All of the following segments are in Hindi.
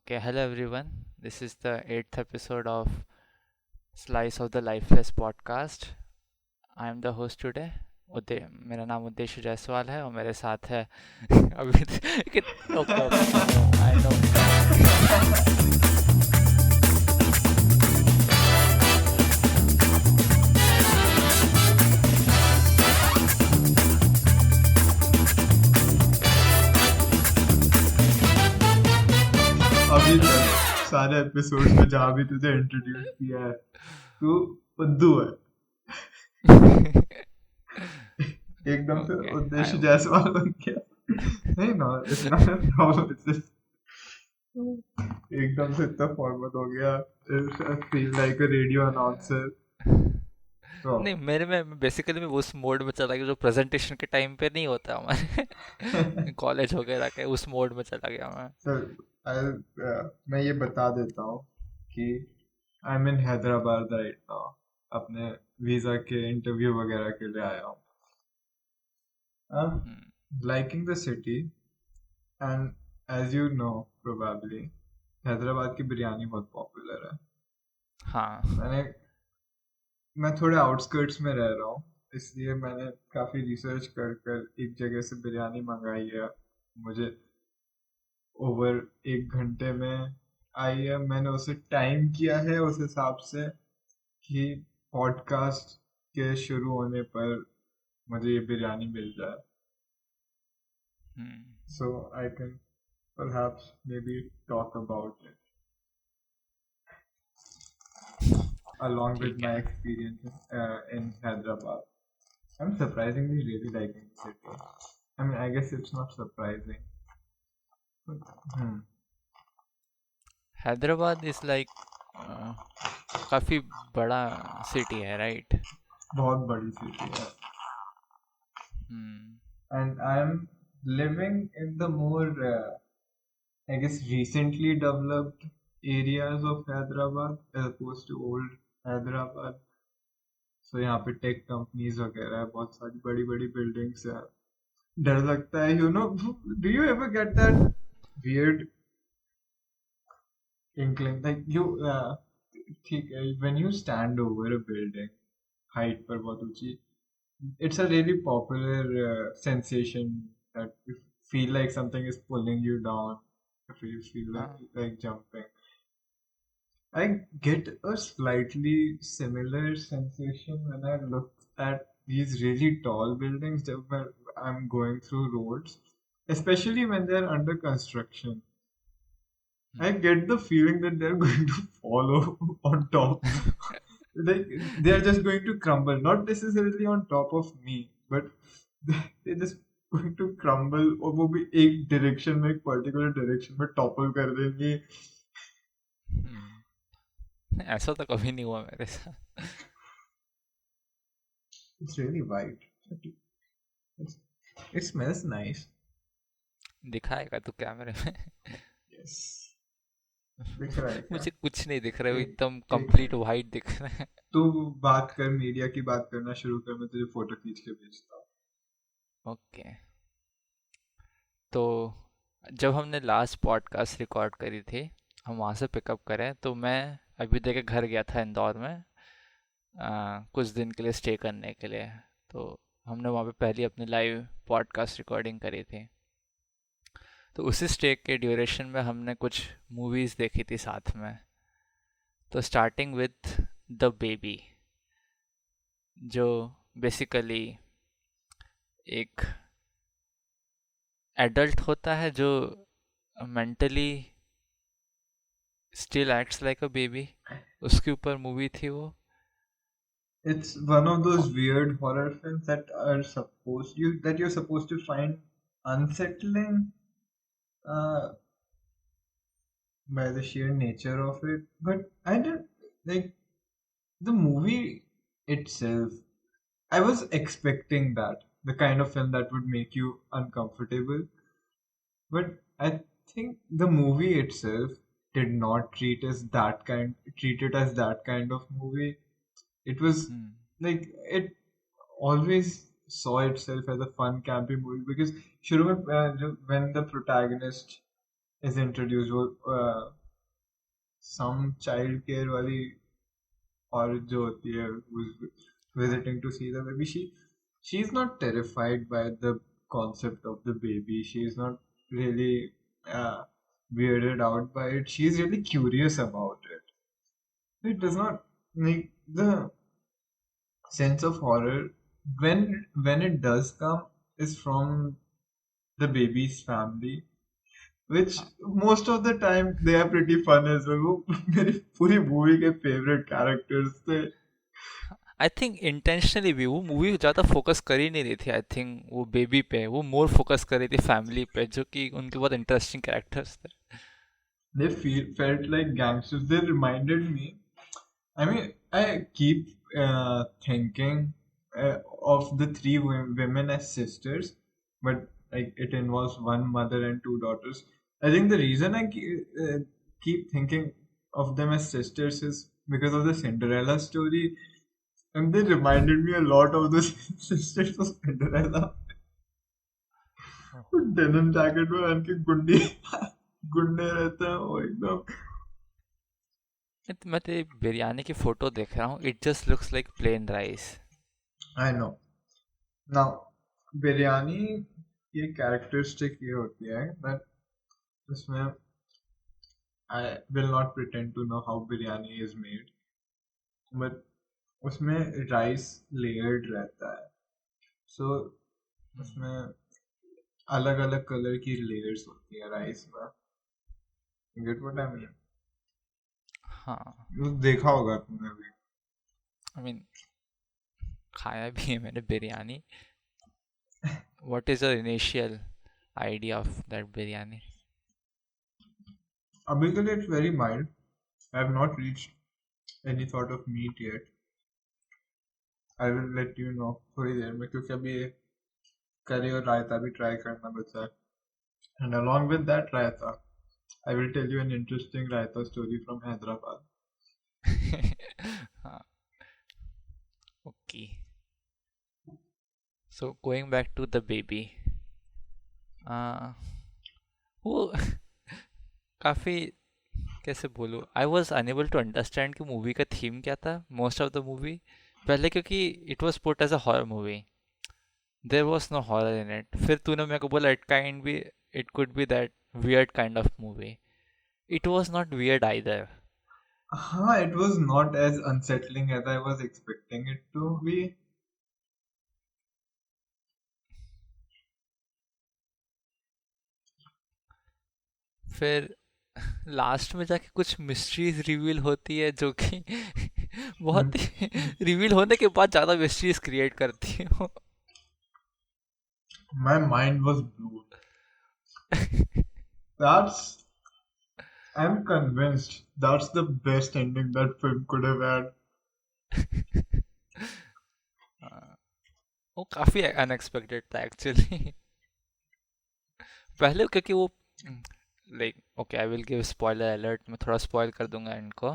Okay, hello everyone. This is the eighth episode of Slice of the Lifeless podcast. I am the host today. मेरा नाम उद्देश्य जायसवाल है और मेरे साथ है अभी ओके ओके आई नो अभी तक सारे एपिसोड्स में जहाँ भी तुझे इंट्रोड्यूस किया है तू उद्दू है एकदम से ओके उद्देश्य जायसवाल बन गया नहीं ना इतना प्रॉब्लम एकदम से इतना फॉर्मल हो गया feel like a radio announcer तो नहीं मेरे में बेसिकली मैं उस मोड में चला गया जो प्रेजेंटेशन के टाइम पे नहीं होता हमारे कॉलेज वगैरह के उस मोड में चला गया मैं मैं ये बता देता हूँ कि I am in Hyderabad right now अपने वीजा के इंटरव्यू वगैरह के लिए आया हूँ हम्म, liking the city, and as you know probably Hyderabad की बिरयानी बहुत पॉपुलर है हाँ मैं थोड़े आउटस्कर्ट्स में रह रहा हूँ इसलिए मैंने काफी रिसर्च कर कर एक जगह से बिरयानी मंगाई है मुझे ओवर 1 घंटे में आई है मैंने उसे टाइम किया है उस हिसाब से कि पॉडकास्ट के शुरू होने पर मुझे ये बिरयानी मिल जाए हम्म, so I can perhaps maybe talk about it along with ठीक my है experience in Hyderabad. I'm surprisingly really liking the city. I mean, I guess it's not surprising. But, Hyderabad is like काफी बड़ा सिटी है राइट बहुत बड़ी city है. हम्म And I'm living in the more, I guess, recently developed areas of Hyderabad as opposed to old Hyderabad. So यहाँ पे टेक कंपनीज वगैरह है बहुत सारी बड़ी बड़ी बिल्डिंग्स है डर लगता है do you ever get that weird inkling like you ठीक है when you stand over a building height पर बहुत ऊंची it's a really popular sensation that you feel like something is pulling you down if you feel हाँ like jumping I get a slightly similar sensation when I look at these really tall buildings when I'm going through roads, especially when they're under construction. I hmm get the feeling that they're going to fall on top. Like they're just going to crumble, not necessarily on top of me, but they're just going to crumble और वो भी एक direction में एक particular direction में topple कर देंगे ऐसा तो कभी नहीं हुआ मेरे साथ It's really white. It's, it smells nice. दिखाएगा तू कैमरे में Yes. दिख रहा है क्या? मुझे कुछ नहीं दिख रहा है वो ठीक एकदम ठीक कंप्लीट है वाइट दिख रहा है तू बात कर मीडिया की बात करना शुरू कर मैं तुझे फोटो खींच के भेजता ओके तो जब हमने लास्ट पॉडकास्ट रिकॉर्ड करी थी हम वहाँ से पिकअप करें तो मैं अभी देखे घर गया था इंदौर में कुछ दिन के लिए स्टे करने के लिए तो हमने वहाँ पे पहली अपनी लाइव पॉडकास्ट रिकॉर्डिंग करी थी तो उसी स्टे के ड्यूरेशन में हमने कुछ मूवीज़ देखी थी साथ में तो स्टार्टिंग विथ द बेबी जो बेसिकली एक एडल्ट होता है जो mentally still acts like a baby उसके ऊपर मूवी थी वो It's one of those weird horror films that are supposed you that you're supposed to find unsettling uh, by the sheer nature of it. But I didn't like the movie itself. I was expecting that the kind of film that would make you uncomfortable. But I think the movie itself did not treat it as that kind of movie. It was hmm like it always saw itself as a fun campy movie because शुरू में when the protagonist is introduced. Some child care वाली औरत जो होती है who's हाँ visiting to see the baby, she's not terrified by the concept of the baby. She's not really weirded out by it. She's really curious about it. It does not make the sense of horror when it does come is from the baby's family, which हाँ most of the time they are pretty fun as well. वो मेरी पूरी मूवी के फेवरेट कैरेक्टर्स थे. आई थिंक इंटेंशनली भी वो मूवी ज़्यादा फोकस कर ही नहीं रही थी। आई थिंक वो बेबी पे वो मोर फोकस कर रही थी फैमिली पे, जो कि उनके बहुत इंटरेस्टिंग कैरेक्टर्स थे। Felt like gangsters. They reminded me. I mean, I keep thinking of the three women as sisters, but like it involves one mother and two daughters. I think the reason I keep thinking of them as sisters is because of the Cinderella story, and they reminded me a lot of the sisters of Cinderella. Denim jacket में पहन के गुंडी गुंडे रहते हैं वो एकदम. मैं तेरी बिरयानी की फोटो देख रहा हूँ, it just looks like plain rice. I know. Now biryani की कैरेक्टरिस्टिक ये होती है दैट इसमें I will not pretend to know how biryani is made, but उसमें राइस लेयर्ड रहता है. सो उसमें अलग अलग कलर की लेयर्स होती है राइस में. Get what I mean? हाँ, देखा होगा तुमने भी. आई मीन खाया भी है मैंने biryani. What is your initial idea of that biryani? अभी के लिए it's very mild. I have not reached any sort of meat yet. I will let you know थोड़ी देर में, क्योंकि अभी करी और रायता भी ट्राई करना बचा है. And along with that raita, I will tell you an interesting raita story from Hyderabad. हाँ, okay. So going back to the baby, वो काफ़ी, कैसे बोलूँ, I was unable to understand कि मूवी का थीम क्या था मोस्ट ऑफ द मूवी। पहले क्योंकि it was put as a horror movie, there was no horror in it. फिर तूने मेरे को बोला it could be that weird kind of movie. It was not weird either. It was not as unsettling as I was expecting it to be. फिर लास्ट में जाके कुछ मिस्ट्रीज रिवील होती है जो कि बहुत ही रिवील होने के बाद ज़्यादा मिस्ट्रीज क्रिएट करती है वो। My mind was blown. That's, I'm convinced that's the best ending that film could have had. वो काफ़ी अनएक्सपेक्टेड था एक्चुअली। पहले क्योंकि वो like, okay I will give spoiler alert, मैं थोड़ा स्पॉइल कर दूंगा इनको।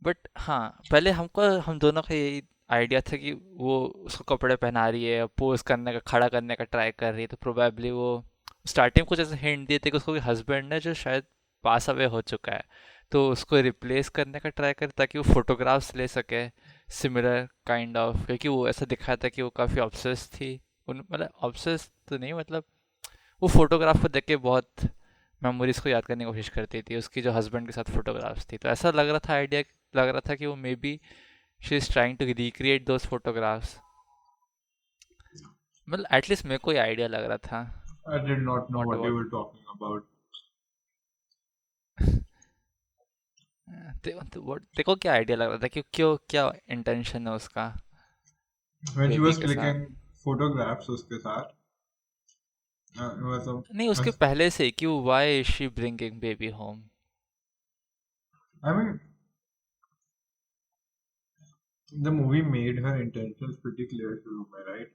बट हाँ, पहले हम दोनों का यही आइडिया था कि वो उसको कपड़े पहना रही है, पोज करने का, खड़ा करने का ट्राई कर रही है, तो प्रोबेबली वो स्टार्टिंग में कुछ ऐसे हिंट दिए थे कि उसको हस्बैंड है जो शायद पास अवे हो चुका है, तो उसको रिप्लेस करने का ट्राई करे ताकि वो फोटोग्राफ्स ले सके सिमिलर काइंड ऑफ, क्योंकि वो ऐसा दिखाया था कि वो काफ़ी ऑब्सेस थी उन, मतलब ऑब्सेस तो नहीं, मतलब वो फोटोग्राफ को देख के बहुत मेमोरीज को याद करने की कोशिश करती थी, उसकी जो हस्बैंड के साथ फोटोग्राफ्स थी। तो ऐसा लग रहा था, आइडिया लग रहा था कि वो maybe she is trying to recreate those photographs. मतलब एटलीस्ट मेरे को ये आइडिया लग रहा था। I did not know what what you about were talking about. देखो क्या आइडिया लग रहा था कि क्यों, क्या इंटेंशन है उसका When she बेबी was के साथ? clicking photographs उसके साथ, मतलब, नहीं, उसके पहले से कि why is she bringing baby home. I mean, the movie made her intentions pretty clear to me, right?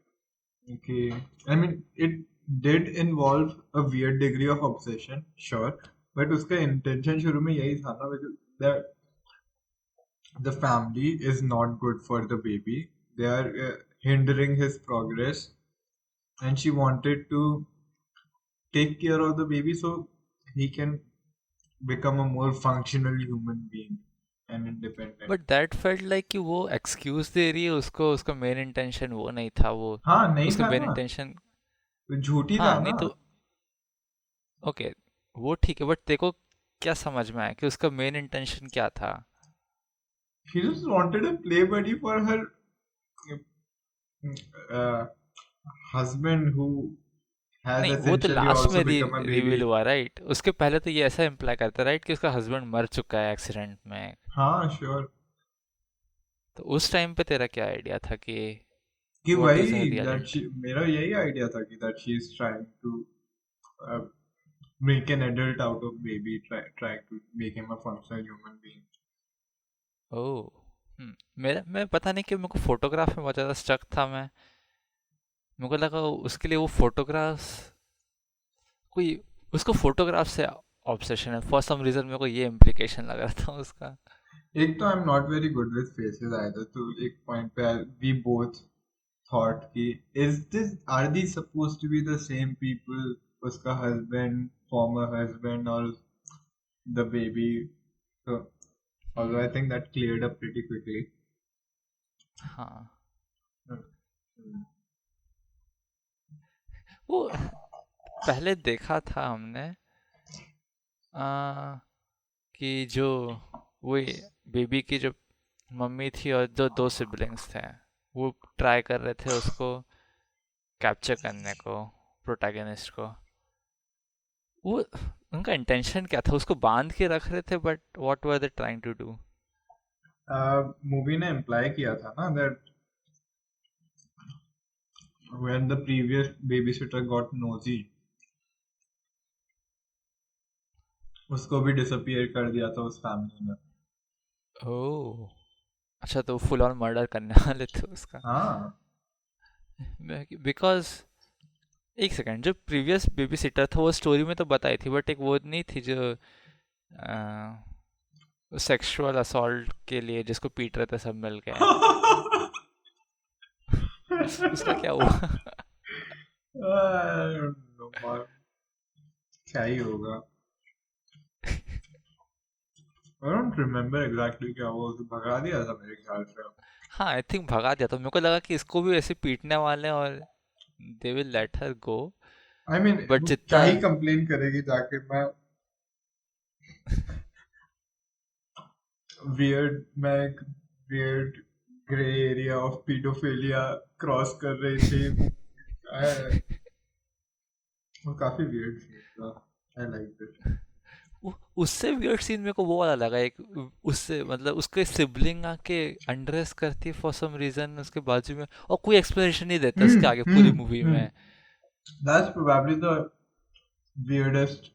Okay. I mean, it did involve a weird degree of obsession, sure, but उसका intention शुरू में यही था ना, because the family is not good for the baby. They are hindering his progress, and she wanted to take care of the baby. So he can become a more functional human being and independent. But that felt like कि वो एक्सक्यूज दे रही है उसको, उसका मेन इंटेंशन वो नहीं था वो। हाँ, नहीं उसका था मेन ना, इंटेंशन, तो झूठी था हाँ नहीं ना। तो ओके, वो ठीक है, बट देखो क्या समझ में आया कि उसका मेन इंटेंशन क्या था। She just wanted a play buddy for her uh, husband who has नहीं वो तो essentially लास्ट also में become a रिवील baby. हुआ राइट, उसके पहले तो ये ऐसा इम्प्लाई करता राइट कि उसका हस्बैंड मर चुका है एक्सीडेंट में। हाँ, श्योर। तो उस टाइम पे तेरा क्या आइडिया था कि कि व्हाट इज हर वही रियल that she, इंटेंशन? मेरा यही आइडिया था कि that she is trying to uh, make an adult out of baby, trying to make him a functional human being. ओह, मेरा मैं पता नहीं कि मेरे को फोटोग्राफ में बहुत ज़्यादा स्टक था मैं। मेरे को लगा उसके लिए वो फोटोग्राफ्स कोई, उसको फोटोग्राफ से ऑब्सेशन है फॉर सम रीजन, मेरे को ये इम्प्लीकेशन लग रहा था उसका। एक तो I am not very good with faces either, तो एक पॉइंट पे वी बोथ थॉट कि is this are they suppose to be the same people, उसका हस्बैंड, फॉर्मर हस्बैंड और the baby. So although I hmm, think that cleared up pretty quickly. हाँ Mm. वो पहले देखा था हमने कि जो वो बेबी की जो मम्मी थी और जो दो सिबलिंग्स थे, वो ट्राई कर रहे थे उसको कैप्चर करने को, प्रोटैगनिस्ट को। वो उनका इंटेंशन क्या था, उसको बांध के रख रहे थे but what were they trying to do? Movie ने इम्प्लाई किया था ना that when the previous babysitter got nosy, उसको भी डिसअपियर कर दिया था उस फैमिली ने। ओह, अच्छा तो फुल ऑन मर्डर करने वाले थे उसका। हाँ। बिकॉज एक सेकंड, जो प्रीवियस बेबी सिटर था वो स्टोरी में तो बताई थी, बट एक वो नहीं थी जो सेक्सुअल असॉल्ट के लिए जिसको पीट रहे थे सब मिल के, उसका क्या हुआ? I don't know, क्या ही होगा। I don't remember exactly क्या हुआ, उसे भगा दिया था मेरे ख्याल से। हाँ आई थिंक भगा दिया था, मेरे को लगा कि इसको भी ऐसे पीटने वाले हैं और they will let her go. I mean but वो क्या जितना ही कंप्लेन करेगी जाके। मैं एक weird grey area of paedophilia cross कर रही थी। वो काफी वियर्ड सीन था। I like it. उससे वियर्ड सीन मेरे को वो वाला लगा एक, उससे मतलब उसके सिबलिंग आके अंडरेस करती है फॉर सम रीजन उसके बाजू में, और कोई एक्सप्लेनेशन नहीं देता हम्म उसके आगे पूरी हम्म मूवी हम्म में। That's probably the weirdest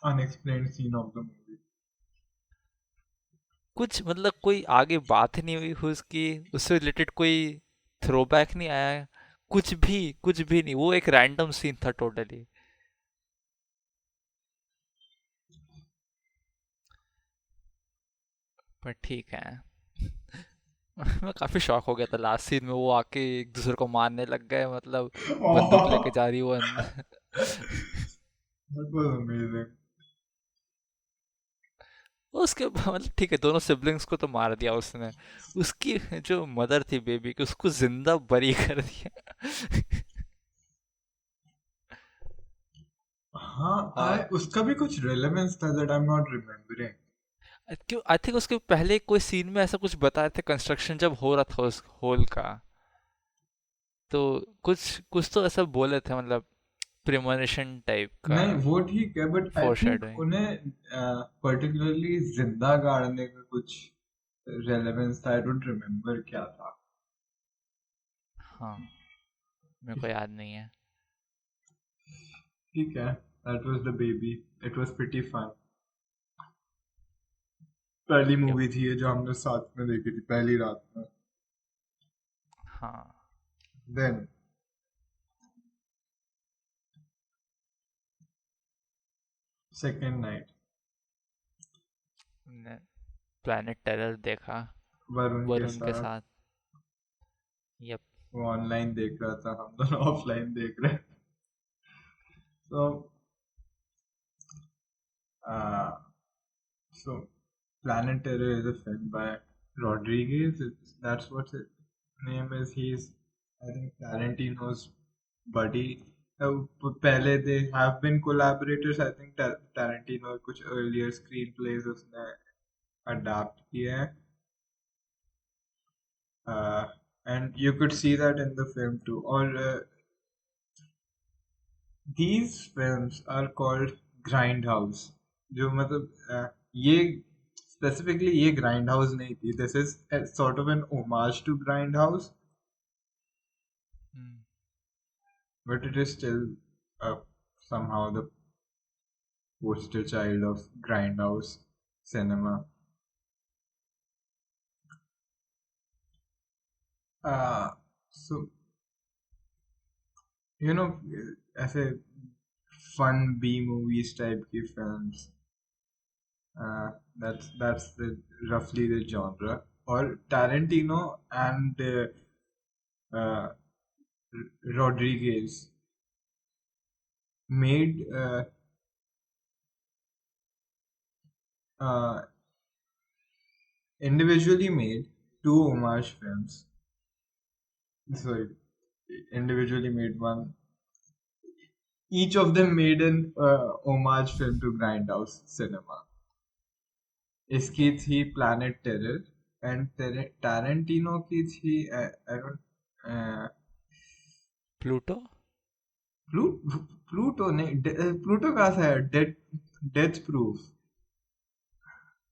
unexplained scene of the movie. कुछ मतलब कोई आगे बात नहीं हुई उसकी, उससे रिलेटेड कोई थ्रोबैक नहीं आया, कुछ भी नहीं, वो एक रैंडम सीन था टोटली। पर ठीक है। मैं काफी शॉक हो गया था लास्ट सीन में, वो आके एक दूसरे को मारने लग गए, मतलब बंदूक लेके Oh, जा रही वो अंदर। that was amazing. उसके मतलब ठीक है, दोनों सिबलिंग्स को तो मार दिया उसने, उसकी जो मदर थी बेबी की उसको जिंदा बरी कर दिया। हाँ, और उसका भी कुछ relevance था that I'm not remembering. क्यों आई थिंक उसके पहले कोई सीन में ऐसा कुछ बताए थे, कंस्ट्रक्शन जब हो रहा था उस होल का, तो कुछ कुछ तो ऐसा बोले थे, मतलब प्रिमोनिशन टाइप का, नहीं, वो ठीक है, बट आई थिंक फोरशैडोइंग। उन्हें पर्टिकुलरली जिंदा गाड़ने का कुछ रेलेवेंस था। आई डोंट रिमेम्बर क्या था। हाँ मेरे को याद नहीं है। ठीक है, that was the baby. It was pretty fun. पहली यप, मूवी थी ये जो हमने साथ में देखी थी पहली रात में। हाँ then second night Planet Terror देखा वरुण के वरुण के साथ। साथ। यप। वो ऑनलाइन देख रहा था, हम दोनों ऑफलाइन देख रहे। तो Uh, so Planet Terror is a film by Rodriguez. That's what his name is. He's, I think, Tarantino's buddy. पहले they have been collaborators. I think Tarantino कुछ earlier screenplays उसने adapt किए हैं. Uh, and you could see that in the film too. Or these films are called Grindhouse. जो मतलब ये specifically ये Grindhouse नहीं थी. This is a sort of an homage to Grindhouse, hmm, but it is still uh, somehow the poster child of Grindhouse cinema. So you know ऐसे fun B movies type की films. That's the roughly the genre. Or Tarantino and uh, Rodriguez made uh, individually made two homage films. Sorry, individually made one. Each of them made an homage film to Grindhouse cinema. इसकी थी Planet Terror and Tarantino की थी I don't प्लूटो. प्लू प्लूटो नहीं प्लूटो कहाँ से है डेथ प्रूफ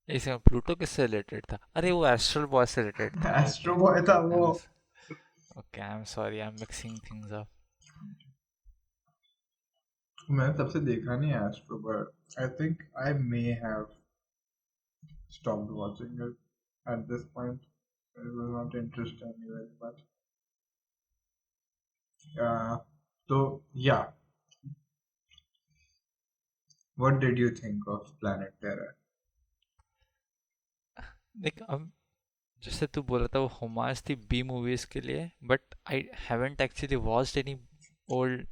इसमें प्लूटो किससे रिलेटेड था? अरे वो एस्ट्रल बॉय से रिलेटेड था. Astro okay. बॉय था आई वो am okay, I am sorry, I am mixing things up. मैंने तब से देखा नहीं है Astro Boy I think I may have stopped watching it at this point. It was not interesting me very much. So yeah, what did you think of Planet Terror? देख, अब जैसे तू बोला था वो होमाज थी बी मूवीज के लिए, but I haven't actually watched any old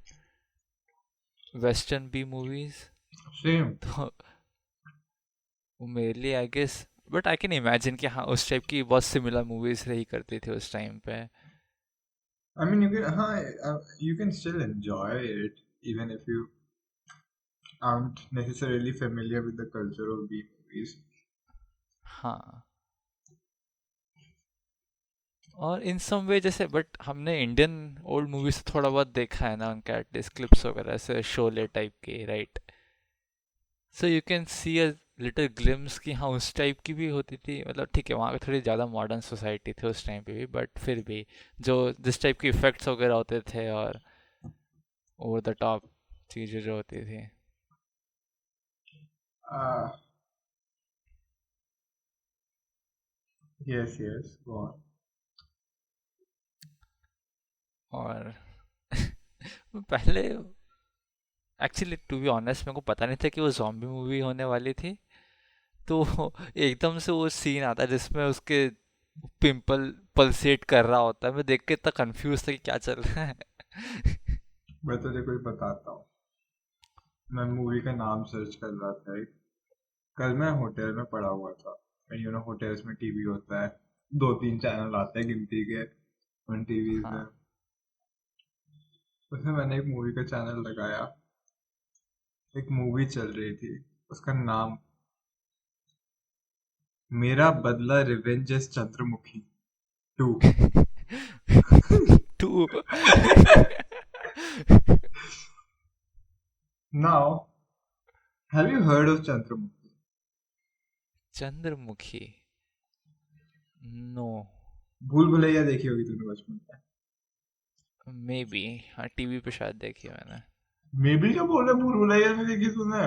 western B movies. Same. तो वो मेरे लिए I guess, but I can imagine कि हाँ उस टाइप की बहुत सिमिलर मूवीज रही करती थी उस टाइम पे. I mean, you can still enjoy it even if you aren't necessarily familiar with the culture of B movies. हाँ, और इन सम वे जैसे, बट हमने इंडियन ओल्ड मूवीज से थोड़ा बहुत देखा है ना, उनका एटलीस्ट क्लिप्स वगैरह से, शोले टाइप के, right? So you can see a little glimpse कि हाँ उस टाइप की भी होती थी. मतलब ठीक है, वहाँ पे थोड़ी ज़्यादा मॉडर्न सोसाइटी थी उस टाइम पे भी, बट फिर भी जो जिस टाइप के इफेक्ट्स वगैरह होते थे और ओवर द टॉप चीज़ें जो होती थी. Uh, yes, go on. और पहले एक्चुअली टू बी ऑनेस्ट मेरे को पता नहीं था कि वो जॉम्बी मूवी होने वाली थी. तो एकदम से वो सीन आता है जिसमें उसके पिंपल पल्सेट कर रहा होता है. मैं देख के इतना कंफ्यूज था कि क्या चल रहा है. मैं तुझे कोई बताता हूँ मैं मूवी का नाम सर्च कर रहा था कल मैं होटल में पड़ा हुआ था होटल्स में टीवी होता है 2-3 चैनल आते हैं गिनती के उन टीवीज में हाँ. उसमें मैंने एक मूवी का चैनल लगाया एक मूवी चल रही थी उसका नाम मेरा बदला रिवेंजर्स चंद्रमुखी 2 टू. Now have you heard of Chandramukhi Chandramukhi. No. Bhool Bhulaiyaa देखी होगी तूने बचपन में मे बी. हाँ, टीवी पे शायद देखी मैंने. मे भी क्या बोल रहे भूल भुलैया नहीं देखी तूने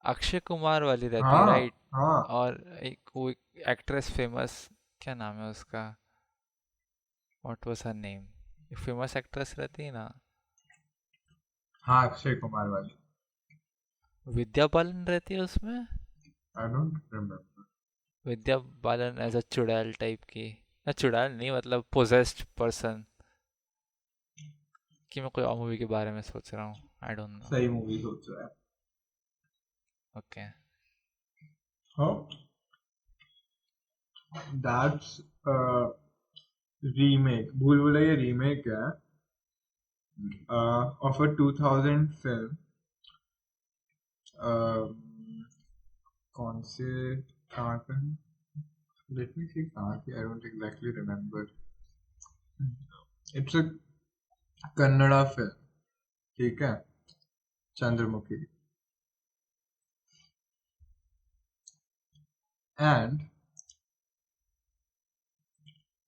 अक्षय कुमार वाली रहती है, हाँ राइट? हाँ और एक वो एक्ट्रेस फेमस, क्या नाम है उसका? What was her name? एक फेमस एक्ट्रेस रहती है ना. हाँ अक्षय कुमार वाली विद्या बालन रहती है उसमें. I don't remember Vidya Balan as a चुड़ैल टाइप की. ना चुड़ैल नहीं, मतलब पोजेस्ड पर्सन. कि मैं कोई और मूवी के बारे में सोच रहा हूँ, आई डोंट नो. सही मूवी सोच रहा है okay. Oh, that's a remake. भूल भुलैया remake है of a 2000 film. Uh, कौन से कहाँ का है? Let me see कहाँ की. I don't exactly remember. It's a Kannada film. ठीक है, चंद्रमुखी. And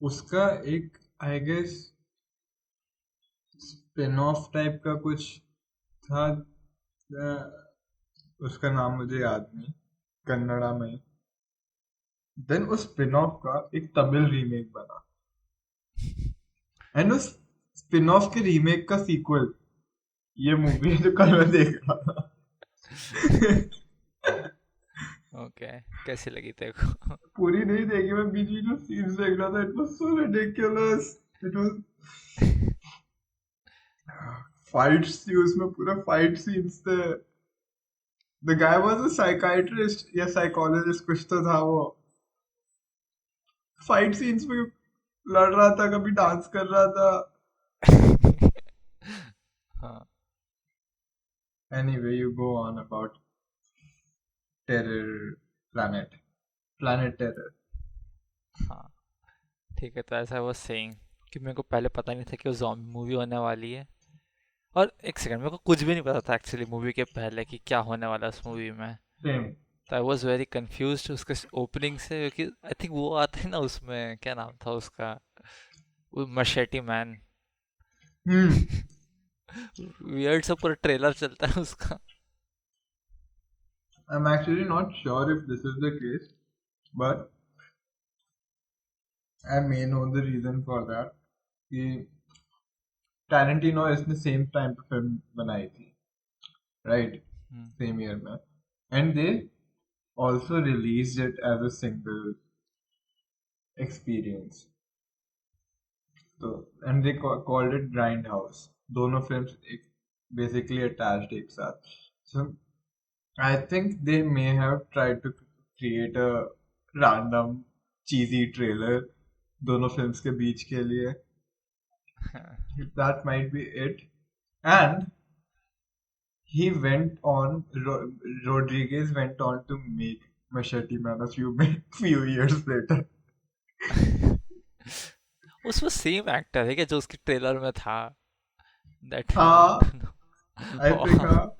उसका एक I guess spin off type का कुछ था. उसका नाम मुझे याद नहीं, कन्नड़ा में. देन उस स्पिन ऑफ का एक तमिल रीमेक बना, एंड उस स्पिन ऑफ के रीमेक का सीक्वल ये मूवी है जो कल मैं देख रहा था. ओके, कैसी लगी तेरे को? पूरी नहीं देखी, मैं बीच बीच में सीन्स देख रहा था. It was so ridiculous. It was fights थी उसमें, पूरा फाइट सीन्स थे. The guy was a psychiatrist या साइकोलॉजिस्ट कुछ तो था वो. फाइट सीन्स में लड़ रहा था, कभी डांस कर रहा था. हाँ। Anyway, you go on about Terror Planet. Planet Terror. हाँ, ठीक है, तो ऐसा वो सेइंग कि मेरे को पहले पता नहीं था कि वो जॉम्बी मूवी होने वाली है। और एक सेकंड, मेरे को कुछ भी नहीं पता था एक्चुअली मूवी के पहले कि क्या होने वाला है उस मूवी में। Same. तो आई वॉज वेरी कंफ्यूज उसके ओपनिंग से, क्योंकि आई थिंक वो आता है ना उसमें, क्या नाम था उसका, वो मशेटी मैन। Hmm. वियर्ड सा पूरा ट्रेलर चलता है उसका। I'm actually not sure if this is the case, but I may know the reason for that. कि Tarantino इसने same time पे film बनाई थी, right? हम्म। Same year में. And they also released it as a single experience. So, and they called it Grindhouse. दोनों films basically attached एक साथ. So I think they may have tried to create a random cheesy trailer दोनों films के बीच के लिए. That might be it. And he went on, Rodriguez went on to make Machete Man a few years later. उसमें सेम एक्टर है क्या जो उसके ट्रेलर में था? दैट आई वांट हाँ, टू I think नो। हाँ.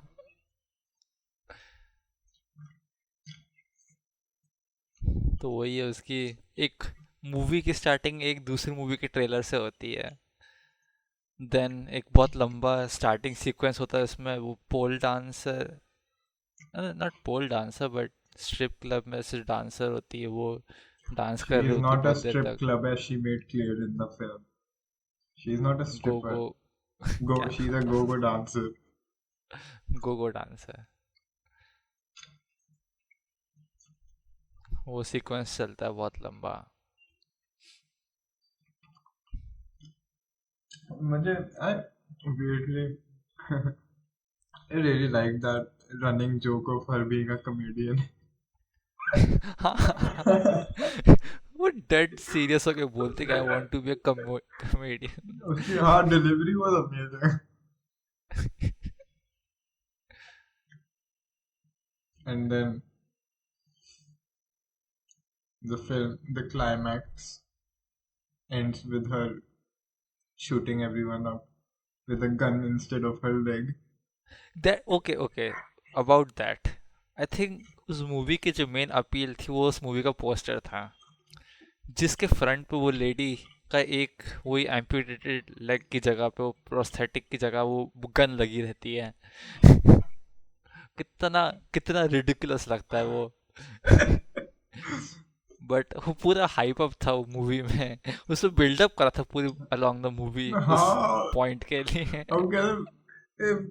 तो वही है उसकी, एक मूवी की स्टार्टिंग एक दूसरी मूवी के ट्रेलर से होती है। देन एक बहुत लंबा स्टार्टिंग सीक्वेंस होता है उसमें, वो pole dancer, not pole dancer but strip club में से डांसर होती है, वो डांस She कर रही is होती है not a बहुत देर strip तक। club as she made clear in the film. She is not a go go stripper. Go, क्या she's a go-go dancer. Go go dancer, वो सीक्वेंस चलता है बहुत लंबा। मुझे I weirdly I really like that running joke of her being a comedian. वो डेड सीरियस होके बोलते कि I want to be a comedian. उसकी हाँ delivery was amazing. And then the climax ends with her shooting everyone up with a gun instead of her leg. That okay okay, about that, I think उस मूवी की जो मेन अपील थी वो उस मूवी का पोस्टर था, जिसके फ्रंट पे वो लेडी का एक वही एम्पुटेटेड लेग की जगह पे, वो प्रोस्थेटिक की जगह वो गन लगी रहती है। कितना कितना रिडिकुलस लगता है वो। बट वो पूरा हाइप अप था वो मूवी में, उसमें बिल्डअप करा था पूरी अलोंग द मूवी उस हाँ, पॉइंट के लिए। अब कह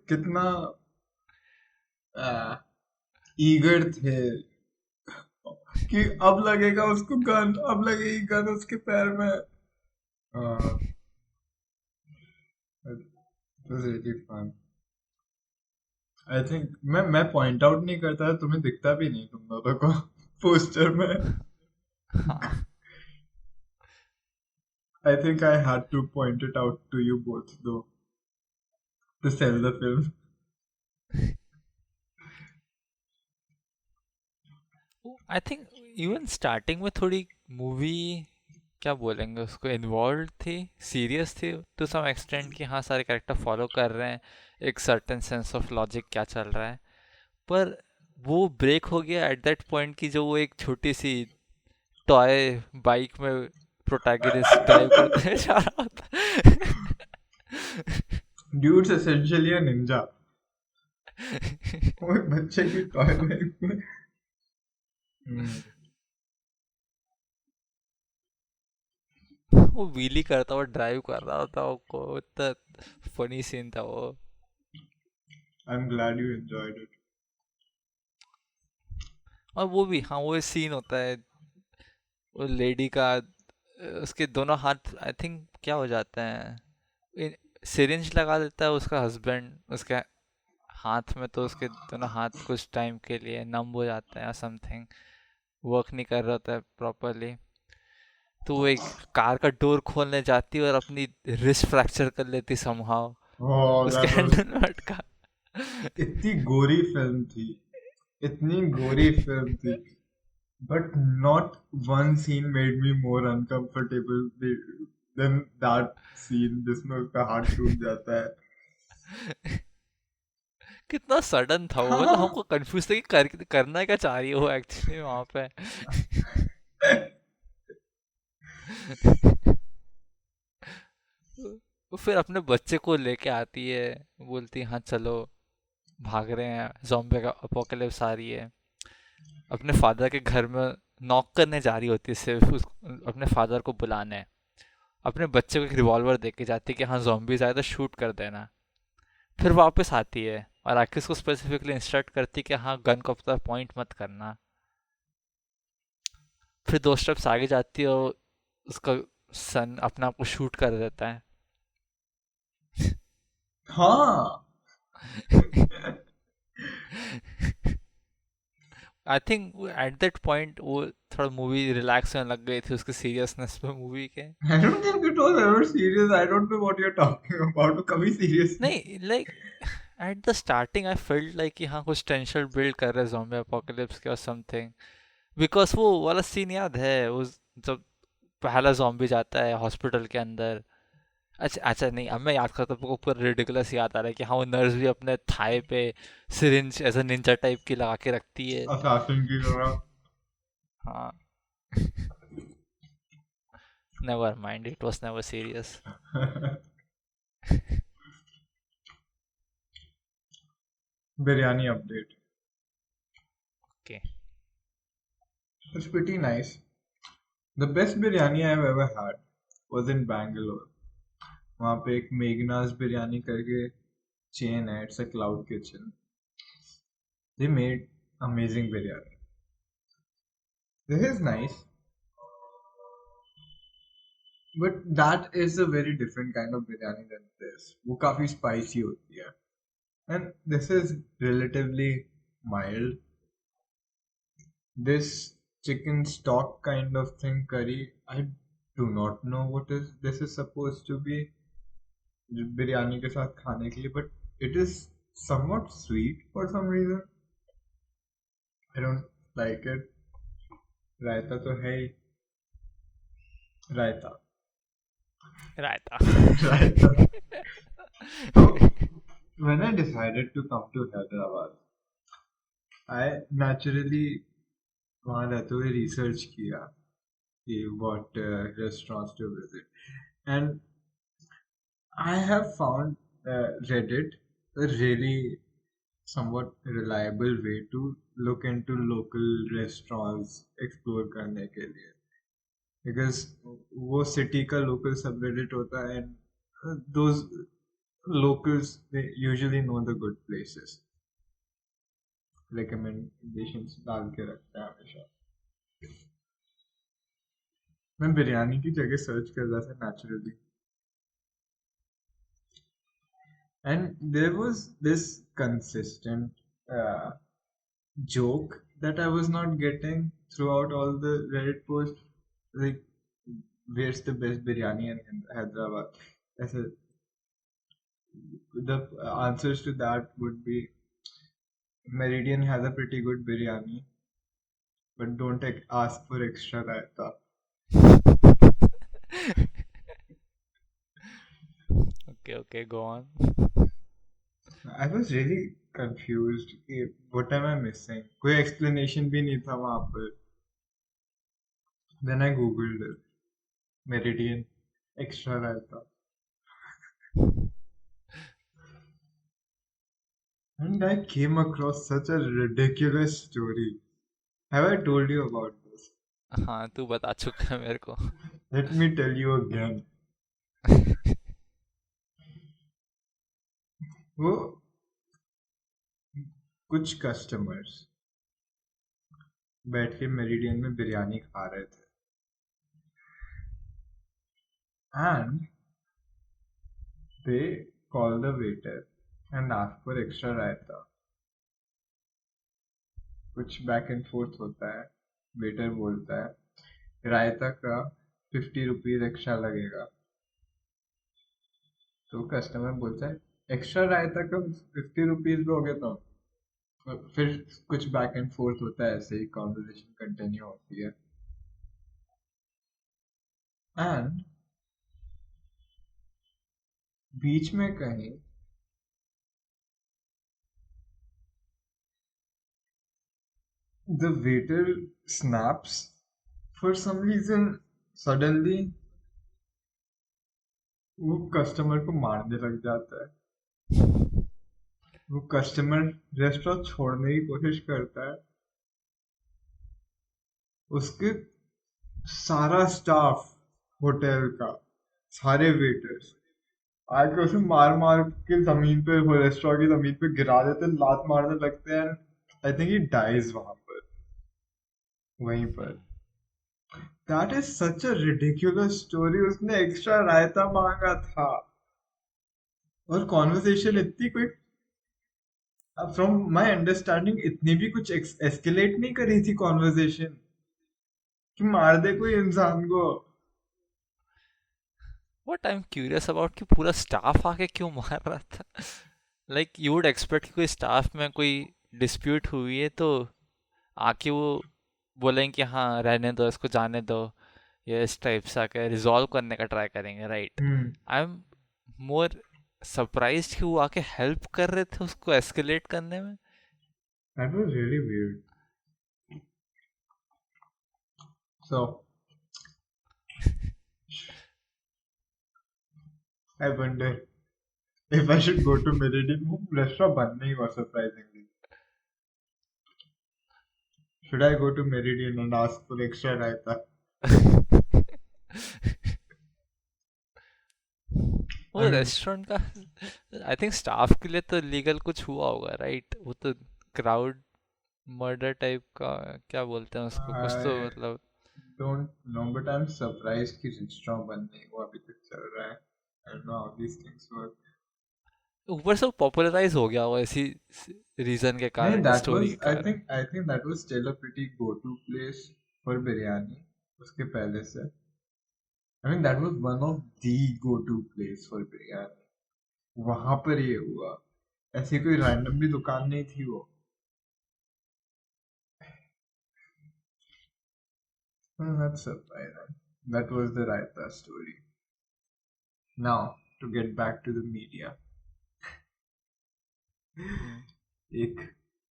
कितना ईगर थे कि अब लगेगा उसको गन, अब लगेगी गन उसके पैर में. It was really fun. I think मैं पॉइंट आउट नहीं करता, तुम्हें दिखता भी नहीं तुम दोनों को पोस्टर में. हाँ. I think I had to point it out to you both though to sell the film. I think even starting में थोड़ी मूवी, क्या बोलेंगे उसको, इन्वॉल्व थी, सीरियस थी टू सम एक्सटेंट कि हाँ सारे कैरेक्टर फॉलो कर रहे हैं, एक सर्टेन सेंस ऑफ लॉजिक क्या चल रहा है. पर वो ब्रेक हो गया एट दैट पॉइंट की जो वो एक छोटी सी टॉय बाइक में प्रोटैगनिस्ट ड्राइव करते हुए जा रहा होता Dude's essentially a ninja. है. वो एक बच्चे की टॉय बाइक में. Hmm. वो व्हीली करता हुआ ड्राइव कर रहा होता, वो इतना फनी सीन था वो. I'm glad you enjoyed it. और वो भी, हाँ वो सीन होता है, वो लेडी का उसके दोनों हाथ आई थिंक क्या हो जाते हैं, सिरिंज लगा देता है उसका हस्बैंड उसके हाथ में, तो उसके दोनों हाथ कुछ टाइम के लिए नम हो जाता है या समथिंग, वर्क नहीं कर रहा होता है प्रॉपरली. तो वो एक कार का डोर खोलने जाती है और अपनी रिस्ट फ्रैक्चर कर लेती समहाउ, Oh, उसके that was हैंडल में अटका. इतनी गोरी फिल्म थी. इतनी गोरी फिल्म थी. But not one scene made me more uncomfortable than that scene जिसमें उसका हाथ टूट जाता है. कितना सडन था वो, मतलब हमको कंफ्यूज था कि करना क्या चाह रही है वो एक्चुअली वहां पे. वो फिर अपने बच्चे को लेके आती है, बोलती है हाँ चलो भाग रहे हैं, ज़ॉम्बी का अपोकलिप्स आ रही है. अपने फादर के घर में नॉक करने जा रही होती है, सिर्फ अपने फादर को बुलाने. अपने बच्चे को एक रिवॉल्वर दे के जाती है कि हाँ zombies आए तो शूट कर देना. फिर वापस आती है और आके उसको स्पेसिफिकली इंस्ट्रक्ट करती है कि हाँ गन को अपना पॉइंट मत करना. फिर 2 स्टेप्स आगे जाती है और उसका सन अपने आप को शूट कर देता है. हाँ. I think at that point वो थोड़ा मूवी रिलैक्स होने लग गई थी उसके सीरियसनेस पे मूवी के. I don't think it was ever serious. I don't know what you're talking about. कभी serious नहीं. नहीं like at the starting I felt like कि हाँ कुछ टेंशन बिल्ड कर रहे ज़ॉम्बी अपोकलिप्स के और समथिंग, बिकॉज वो वाला सीन याद है उस जब पहला ज़ॉम्बी जाता है हॉस्पिटल के अंदर. अच्छा अच्छा, नहीं अब मैं याद करता हूँ, पूरा रिडिकुलस याद आ रहा है कि हाँ वो नर्स भी अपने थाई पे सिरिंज ऐसा निंजा टाइप की लगा के रखती है. Assassin की तरह. हाँ. Never mind, it was never serious. Biryani update. Okay. It's pretty nice. The best biryani I've ever had was in Bangalore. वहाँ पे एक मेघनाज बिरयानी करके चेन है. It's a cloud kitchen. They made amazing biryani. This is nice, but that is a very different kind of biryani than this. वो काफी spicy होती है. And this is relatively mild. This chicken stock kind of thing curry, I do not know what is this is supposed to be biryani के साथ खाने के लिए, but it is somewhat sweet for some reason. I don't like it. रायता तो है ही. रायता. रायता. रायता. So when I decided to come to Hyderabad, I naturally वहाँ रहते हुए research किया कि what restaurants to visit, and I have found Reddit a really somewhat reliable way to look into local restaurants explore करने के लिए, because वो city का local subreddit होता है, and those locals they usually know the good places, recommendations डाल के रखता है हमेशा. मैं बिरयानी की जगह सर्च कर रहा था naturally. And there was this consistent uh, joke that I was not getting throughout all the Reddit posts, like where's the best biryani in Hyderabad? I said the answers to that would be Meridian has a pretty good biryani, but don't ask for extra raita. Okay, okay, go on. I was really confused कि what am I missing? कोई explanation भी नहीं था वहाँ पर. Then I googled it. Meridian extra raita. And I came across such a ridiculous story. Have I told you about this? हाँ, तू बता चुका है मेरे को. Let me tell you again. वो कुछ कस्टमर्स बैठ के मेरिडियन में बिरयानी खा रहे थे and they call the waiter and ask for extra रायता. कुछ बैक एंड फोर्थ होता है. वेटर बोलता है रायता का 50 रुपीज एक्स्ट्रा लगेगा. तो कस्टमर बोलता है एक्स्ट्रा रायता का 50 रुपीज लोगे तो फिर कुछ बैक एंड फोर्थ होता है. ऐसे ही कॉन्वर्सेशन कंटिन्यू होती है एंड बीच में कहीं the waiter snaps for some reason. Suddenly वो कस्टमर को मारने लग जाता है. वो कस्टमर रेस्टोरेंट छोड़ने की कोशिश करता है. उसके सारा स्टाफ होटल का, सारे वेटर्स आके उसे मार मार के जमीन पे, वो रेस्टोरेंट की जमीन पे गिरा देते हैं, लात मारने लगते हैं. आई थिंक ही डाइज वहां पर, वहीं पर. That is such a ridiculous story. उसने एक्स्ट्रा रायता मांगा था और कॉन्वर्सेशन इतनी कोई, फ्रॉम माय अंडरस्टैंडिंग, इतनी भी कुछ एस्केलेट नहीं करी थी कॉन्वर्सेशन कि मार दे कोई इंसान को. What I'm curious about कि पूरा स्टाफ आके क्यों मार रहा था. लाइक यू वुड एक्सपेक्ट कि कोई स्टाफ में कोई डिस्प्यूट हुई है तो आके वो बोलेंगे कि हाँ रहने दो इसको, जाने दो, ये इस टाइप से आके रिजॉल्व करने का ट्राई करेंगे, right. Hmm. I am more surprised कि वो आके हेल्प कर रहे थे उसको एस्केलेट करने में. That was really weird. So I wonder if I should go to Meridian. Restaurant बंद नहीं हुआ surprisingly. Should I go to Meridian and ask for extra raita? वो I mean, रेस्टोरेंट का आई थिंक स्टाफ के लिए तो लीगल कुछ हुआ होगा, राइट. वो तो क्राउड मर्डर टाइप का, क्या बोलते हैं उसको, कुछ तो I मतलब. don't know, but I'm surprised कि restaurant बंद नहीं हुआ, अभी तक चल रहा है. I don't know how these things work. ऊपर से पॉपुलराइज हो गया वो इसी रीजन के नहीं, कारण, that स्टोरी was, के I कारण. think I think that was still a pretty go-to place for biryani. उसके पहले से, I mean that was one of the go-to place for biryani. वहां पर ये हुआ. ऐसी कोई रैंडम भी दुकान नहीं थी वो. That's surprising. That was the Raita story. Now, to get back to the media. हम्म, एक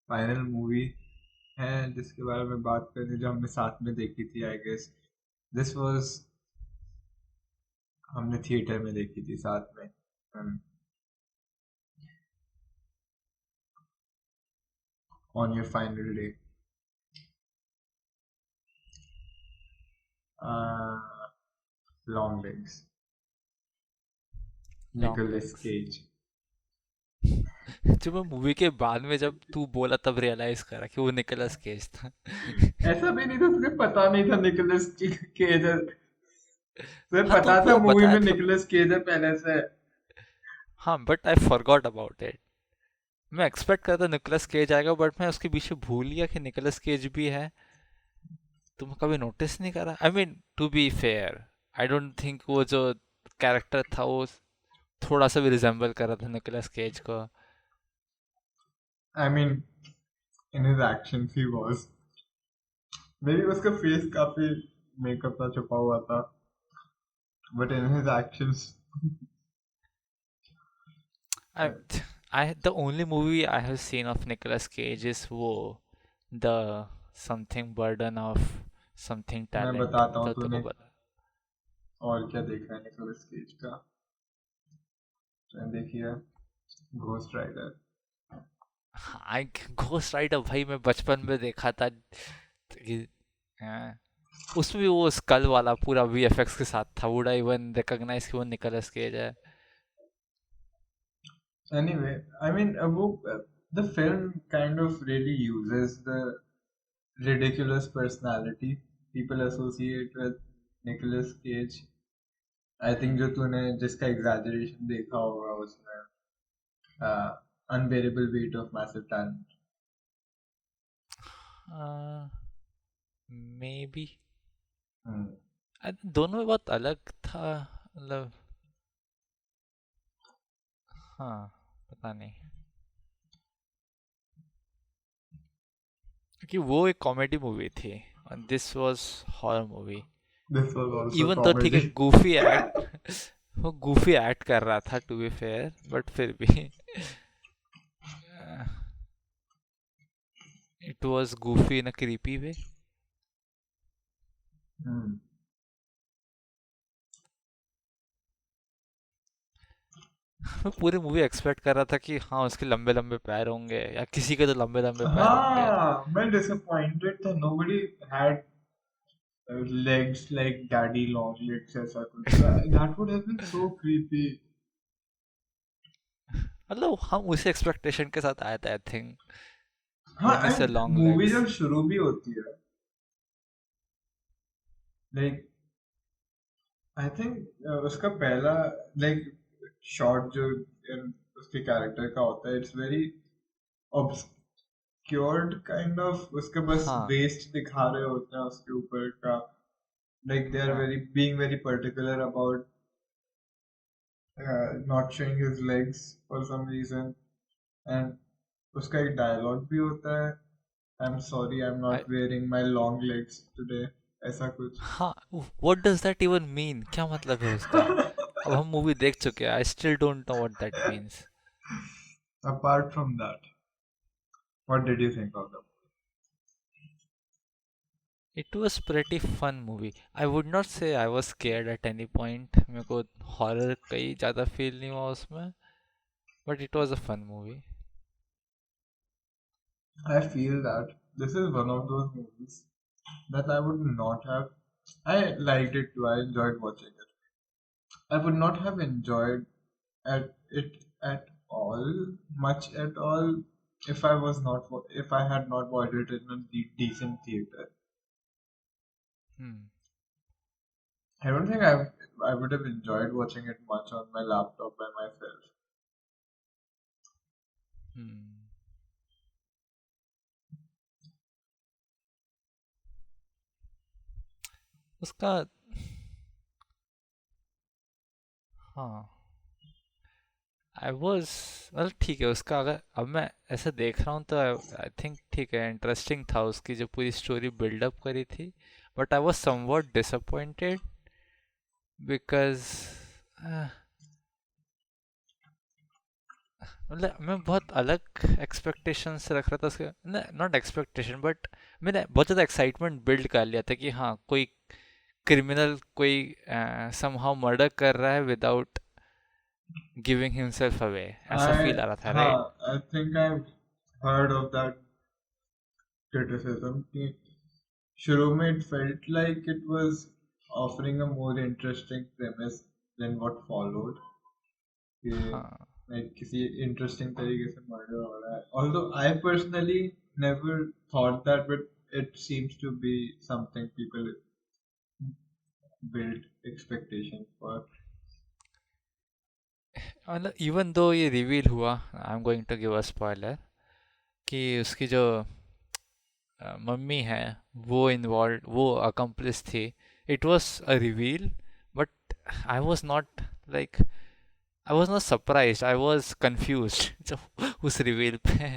फाइनल मूवी है जिसके बारे में बात करनी, जो हमने साथ में देखी थी. आई गेस दिस वाज, हमने थिएटर में देखी थी साथ में. On your final day. Long legs. Long Nicolas legs. Cage. जो मैं मूवी के बाद में जब तू बोला तब रियलाइज करा कि वो निकोलस केज था. ऐसा भी नहीं था तुझे पता नहीं था निकोलस केज है? तुझे हाँ तो पता था वो मूवी बताया में था. निकोलस केज है पहले से? हाँ, but I forgot about it. मैं एक्सपेक्ट करता निकोलस केज आएगा, बट मैं उसके पीछे भूल गया कि निकोलस केज भी है। तुम कभी नोटिस नहीं करा? I mean, to be fair, I don't think वो जो कैरेक्टर था वो थोड़ा सा भी रिजेम्बल कर रहा था निकोलस केज को। I mean, in his actions he was. Maybe उसका फेस काफी मेकअप था, छुपा हुआ था, but in his actions. I, the only movie I have seen of Nicolas Cage is वो the something burden of something मैं talent, बताता हूँ तो तेरे को तूने पता। और क्या देखा है निकोलस केज का। मैंने देखी है घोस्ट राइडर। हाँ, घोस्ट राइडर भाई मैं बचपन में देखा था कि- हाँ, उसमें भी वो स्कल वाला पूरा वीएफएक्स के साथ था, वुड आई इवन रिकॉग्नाइज कि वो निकोलस केज है। Anyway, I mean, the film kind of really uses the ridiculous personality people associate with Nicolas Cage. I think जो तूने जिसका exaggeration देखा होगा उसमें unbearable weight of massive talent. May be. Hmm. दोनों में बहुत अलग था, मतलब। हाँ, पता नहीं, क्योंकि वो एक कॉमेडी मूवी थी और this was horror movie. This was also even तो ठीक है, comedy. गूफी एक्ट वो गूफी एक्ट कर रहा था टू बी फेयर, बट फिर भी it was Goofy in a creepy way. Hmm. मैं पूरी मूवी एक्सपेक्ट कर रहा था कि हाँ उसके लंबे लंबे पैर होंगे या किसी के तो लंबे लंबे पैर होंगे। हाँ, मैं disappointed था. Nobody had legs like daddy long legs ऐसा कुछ. That would have been so creepy. मतलब हम उसी एक्सपेक्टेशन के साथ आए थे आई थिंक, हाँ, व्हेन यू से एंड लॉन्ग मूवी लेग्स। जब शुरू भी होती है, लाइक आई थिंक उसका पहला लाइक शॉट जो उसके कैरेक्टर का होता है, it's very obscured kind of. उसके बस हाँ वेस्ट दिखा रहे होते हैं उसके ऊपर का. लाइक दे आर हाँ very being very particular about not showing his legs for some reason. And उसका एक डायलॉग भी होता है, I'm sorry I'm I- not wearing my long legs today, ऐसा कुछ. हाँ, what does that even mean? क्या मतलब है उसका? अब हम मूवी देख चुके हैं, I still don't know what that means. Apart from that, what did you think of them? It was pretty fun movie. I would not say I was scared at any point, मेरे को हॉरर कहीं ज़्यादा फील नहीं हुआ उसमें, but it was a fun movie. I feel that this is one of those movies that I would not have. I liked it too. I enjoyed watching it. I would not have enjoyed it at all, much at all, if I was not if I had not watched it in a decent theater. Hmm. I don't think I would have enjoyed watching it much on my laptop by myself. हम्म। उसका, हाँ, आई वॉज, मतलब ठीक है उसका, अगर अब मैं ऐसे देख रहा हूँ तो आई थिंक ठीक है, इंटरेस्टिंग था उसकी जो पूरी स्टोरी बिल्डअप करी थी, but I was somewhat disappointed because मतलब मैं बहुत अलग एक्सपेक्टेशंस रख रहा था उसके, नॉट एक्सपेक्टेशन बट मैंने बहुत ज़्यादा एक्साइटमेंट बिल्ड कर लिया था कि हाँ कोई क्रिमिनल कोई समहाउ मर्डर कर रहा है विदाउट गिविंग हिमसेल्फ अवे, ऐसा फील आ रहा था, right? I think I've heard of that criticism. कि शुरू में it felt like it was offering a more interesting premise than what followed. कि हाँ, like किसी interesting तरीके से murder हो रहा है. Although I personally never thought that, but it seems to be something people build expectations for. मतलब इवन दो ये रिवील हुआ, I am going to give a spoiler, कि उसकी जो मम्मी है वो इन्वॉल्व, वो अकम्प्लिस थी, it was a reveal, but I was not like, I was not surprised, I was confused जब उस रिवील पे,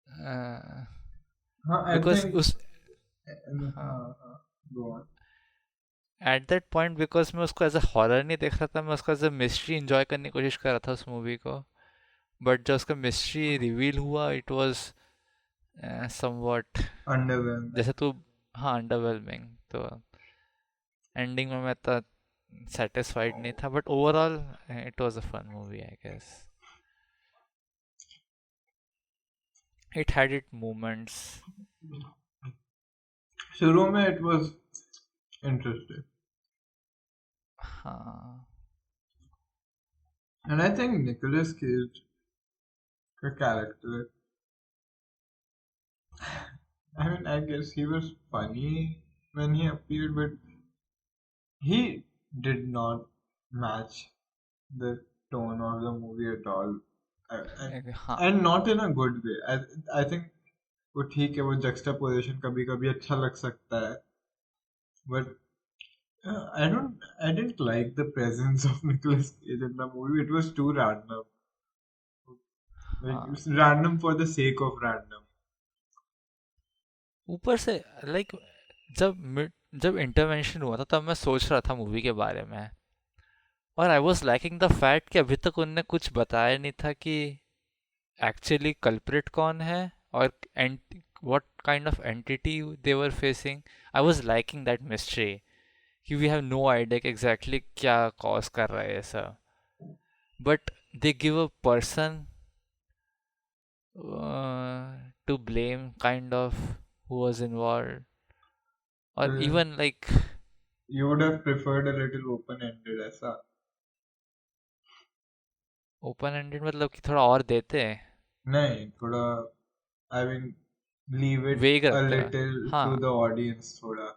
हाँ, आई बिकॉज थिंक, उस, हाँ, हाँ हाँ, go on. At that point because मैं उसको एज अ हॉरर नहीं देख रहा था, मैं उसको एज अ मिस्ट्री इंजॉय करने की कोशिश कर रहा था उस मूवी को, बट जब उसका मिस्ट्री रिवील हुआ इट वाज समवॉट, Underwhelming. जैसे तू, हाँ, अंडरवेलमिंग, तो एंडिंग में मैं इतना सेटिस्फाइड नहीं था, but overall it was a fun movie I guess, it had it moments. शुरू में it was interesting, हाँ, and I think Nicolas Cage का character, I mean, I guess he was funny when he appeared, but he did not match the tone of the movie at all. And, हाँ, and not in a good way. I think वो ठीक है, वो juxtaposition कभी कभी अच्छा लग सकता है, but I didn't like the presence of Nicolas Cage in the movie. It was too random. Like, हाँ, it's random for the sake of random. ऊपर से लाइक, जब इंटरवेंशन हुआ था तब मैं सोच रहा था मूवी के बारे में, और I was lacking the fact कि अभी तक उनने कुछ बताया नहीं था कि एक्चुअली कल्प्रिट कौन है, और what kind of entity they were facing. I was liking that mystery कि वी हैव नो आइडिया कि एग्जैक्टली क्या कॉज कर रहा है ऐसा, but they give a person to blame kind of who was involve, और So even like you would have preferred a little open-ended ऐसा. ओपन एंडेड, मतलब कि थोड़ा और देते हैं, नहीं, थोड़ा, I mean, leave it वेग a रखते हैं, little हाँ, to the audience थोड़ा.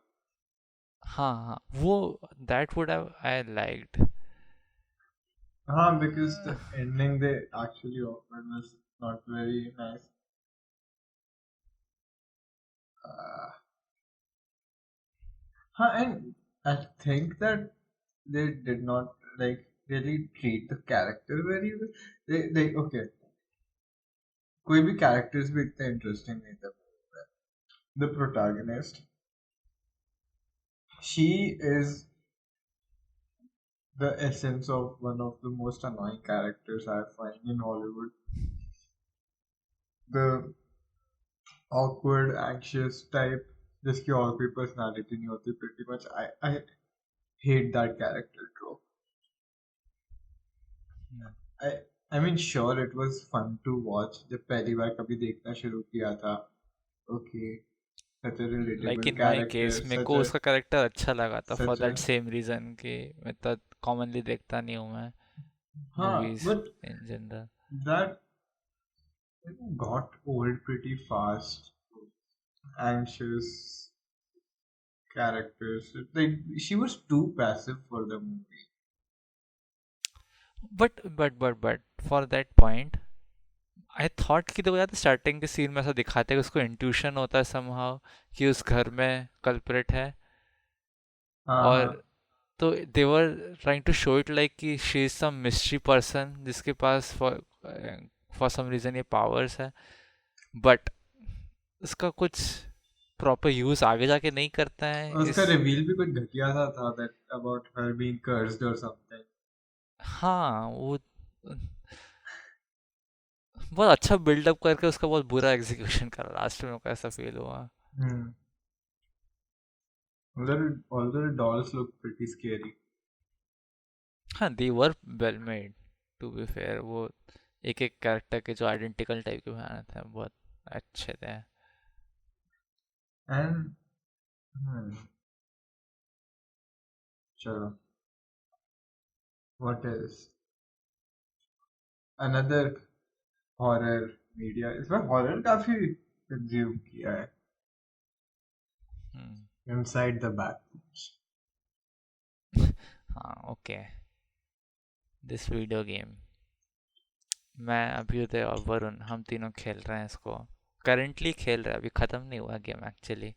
हाँ, हाँ, वो that would have I liked. हाँ, because the ending they actually offered was not very nice. Uh, and I think that they did not like really treat the character very well. They okay, कोई भी characters भी इतने interesting नहीं थे. The protagonist, she is the essence of one of the most annoying characters I find in Hollywood. The awkward, anxious type, जिसकी और कोई personality नहीं होती pretty much. I hate that character trope. I I mean, sure, it was fun to watch. जब पहली बार कभी देखना शुरू किया था, okay, such a like relatable in my character, case मेरे को उसका कैरेक्टर अच्छा लगा था for such that a, same reason कि मैं तो कॉमनली देखता नहीं हूँ मैं हाँ, movies but in general. that got old pretty fast. Anxious characters, like she was too passive for the movie. But for that point I thought कि, तो यार स्टार्टिंग के सीन में ऐसा दिखाते हैं कि उसको इंट्यूशन होता है समहाउ कि उस घर में कल्प्रिट है, हाँ और हाँ. तो they were trying to show it like कि she is some mystery person जिसके पास फॉर सम रीजन ये पावर्स है, बट उसका कुछ प्रॉपर यूज आगे जाके नहीं करता है इस। उसका रिवील भी कुछ घटिया सा था, that about her being cursed or something. हाँ, वो बहुत अच्छा बिल्डअप करके उसका बहुत बुरा एग्जीक्यूशन करा लास्ट में, मेरे को ऐसा फील हुआ। Hmm. Although the dolls look pretty scary. हाँ, they were well made, to be fair, वो एक एक कैरेक्टर के जो आइडेंटिकल टाइप के बनाए थे बहुत अच्छे थे। And hmm, चलो, what else? Another horror media. इसमें horror काफी consume किया है. हम्म, Inside the Backwards. हाँ, ओके, दिस वीडियो गेम। मैं, अभ्युदय और वरुण, हम तीनों खेल रहे हैं इसको। करंटली खेल रहे हैं, अभी ख़त्म नहीं हुआ गेम एक्चुअली।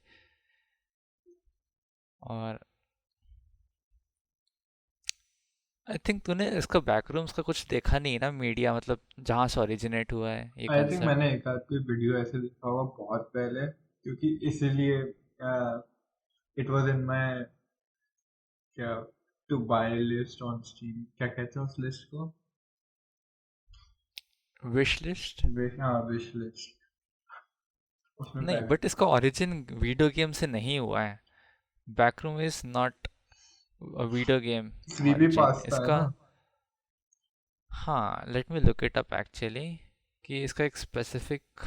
और आई थिंक तूने इसका बैकरूम्स का कुछ देखा नहीं ना, मीडिया मतलब जहाँ से ओरिजिनेट हुआ है ये आई थिंक कंसेप्ट। मैंने एक आध कोई वीडियो ऐसे देखा होगा बहुत पहले, क्योंकि इसीलिए इट वाज इन माय क्या to buy list on Steam, क्या कहते हैं उस लिस्ट को? Wish list. हाँ, विश लिस्ट। उसमें नहीं, बैक बट इसका ओरिजिन वीडियो गेम से नहीं हुआ है। Backroom is not a video game creepy origin pasta है इसका। ना? हाँ, let me look it up actually, कि इसका एक स्पेसिफिक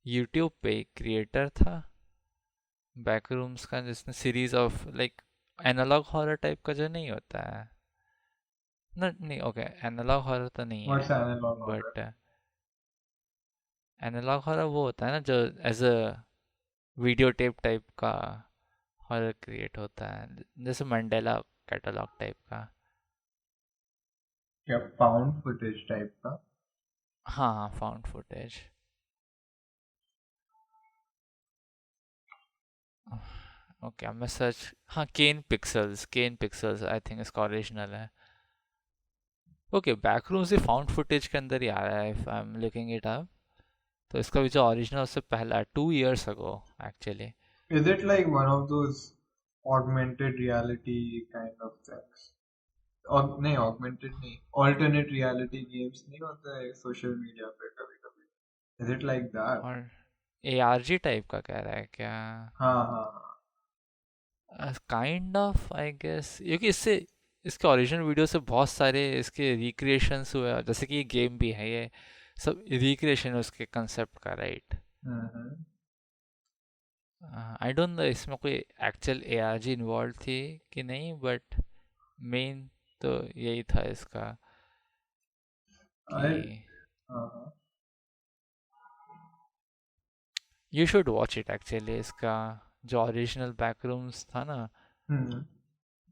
यूट्यूब पे क्रिएटर था बैकरूम्स का, जिसने series of like analog horror type का जो नहीं होता है ना, नहीं ओके, एनालॉग हॉरर तो नहीं है, what's analog horror? But analog horror वो होता है ना जो as a video tape type का हॉरर क्रिएट होता है, जैसे मंडेला कैटलॉग टाइप का। क्या फाउंड फुटेज टाइप का? हाँ हाँ, फाउंड फुटेज। ओके, मैं सर्च, हाँ, केन पिक्सल्स आई थिंक इसका ओरिजिनल है। ओके, बैकरूम से फाउंड फुटेज के अंदर ही आ रहा है, if I am looking it up. तो इसका भी जो ओरिजिनल उससे पहला 2 years ago actually. Is it like one of those augmented reality kind of things? और नहीं, augmented नहीं, alternate reality games नहीं होता है सोशल मीडिया पे कभी कभी? Is it like that? और ARG टाइप का कह रहा है क्या? हाँ हाँ हाँ। काइंड ऑफ आई गेस, क्योंकि इससे इसके ओरिजिनल वीडियो से बहुत सारे इसके रिक्रिएशंस हुए हैं, जैसे कि ये गेम भी है, ये सब रिक्रिएशन है उसके कंसेप्ट का, right? Hmm. I don't no इसमें कोई एक्चुअल ARG इन्वॉल्व थी कि नहीं, बट मेन तो यही था इसका कि I हाँ हाँ। You should watch it actually. इसका जो ओरिजिनल बैकरूम्स था ना, hmm.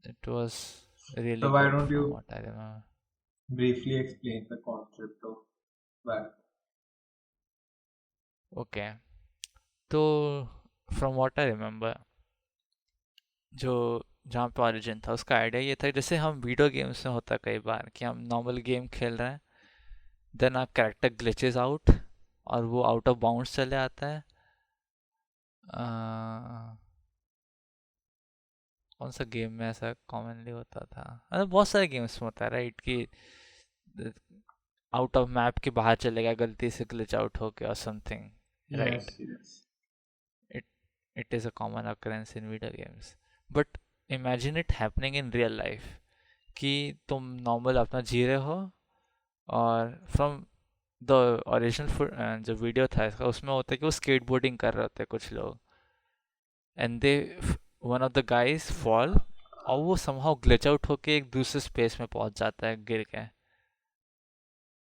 It was really So why good don't from you what I remember. briefly explain the concept of that? Okay, तो फ्रॉम व्हाट आई रिमेम्बर, जो जहाँ पे ओरिजिन था उसका आइडिया ये था, जैसे हम वीडियो गेम्स में होता है कई बार कि हम नॉर्मल गेम खेल रहे हैं, then our character glitches out और वो आउट ऑफ बाउंड्स चले आता है। कौन सा गेम में ऐसा कॉमनली होता था? बहुत सारे गेम्स में होता है, राइट? कि आउट ऑफ मैप के बाहर चले गया गलती से, ग्लिच आउट हो गया और something, right? Yes, yes. It it is a common occurrence in video games, but imagine it happening in real life, कि तुम नॉर्मल अपना जी रहे हो और फ्रॉम द ओरिजिनल जो वीडियो था इसका, उसमें होता है कि वो स्केट बोर्डिंग कर रहे होते हैं कुछ लोग, and they one of the guys fall, और वो समहाउ ग्लिच आउट होके एक दूसरे स्पेस में पहुंच जाता है गिर के,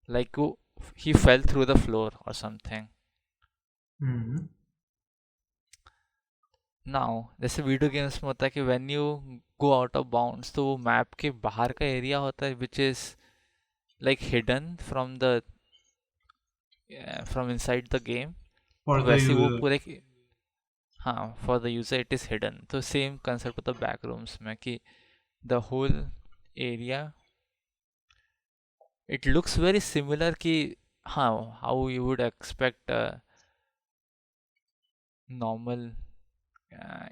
लाइक वो ही फेल थ्रू द फ्लोर और समथिंग। हम्म। नाउ जैसे वीडियो गेम्स में होता है कि when you go out of bounds, तो वो मैप के बाहर का एरिया होता है which is like hidden from inside the game. For तो the वैसे ही वो user. पूरे, हाँ, for the user it is hidden. तो सेम कंसेप्ट होता है बैक रूम्स में, कि the whole area, it looks very similar, कि हाँ, how you would expect normal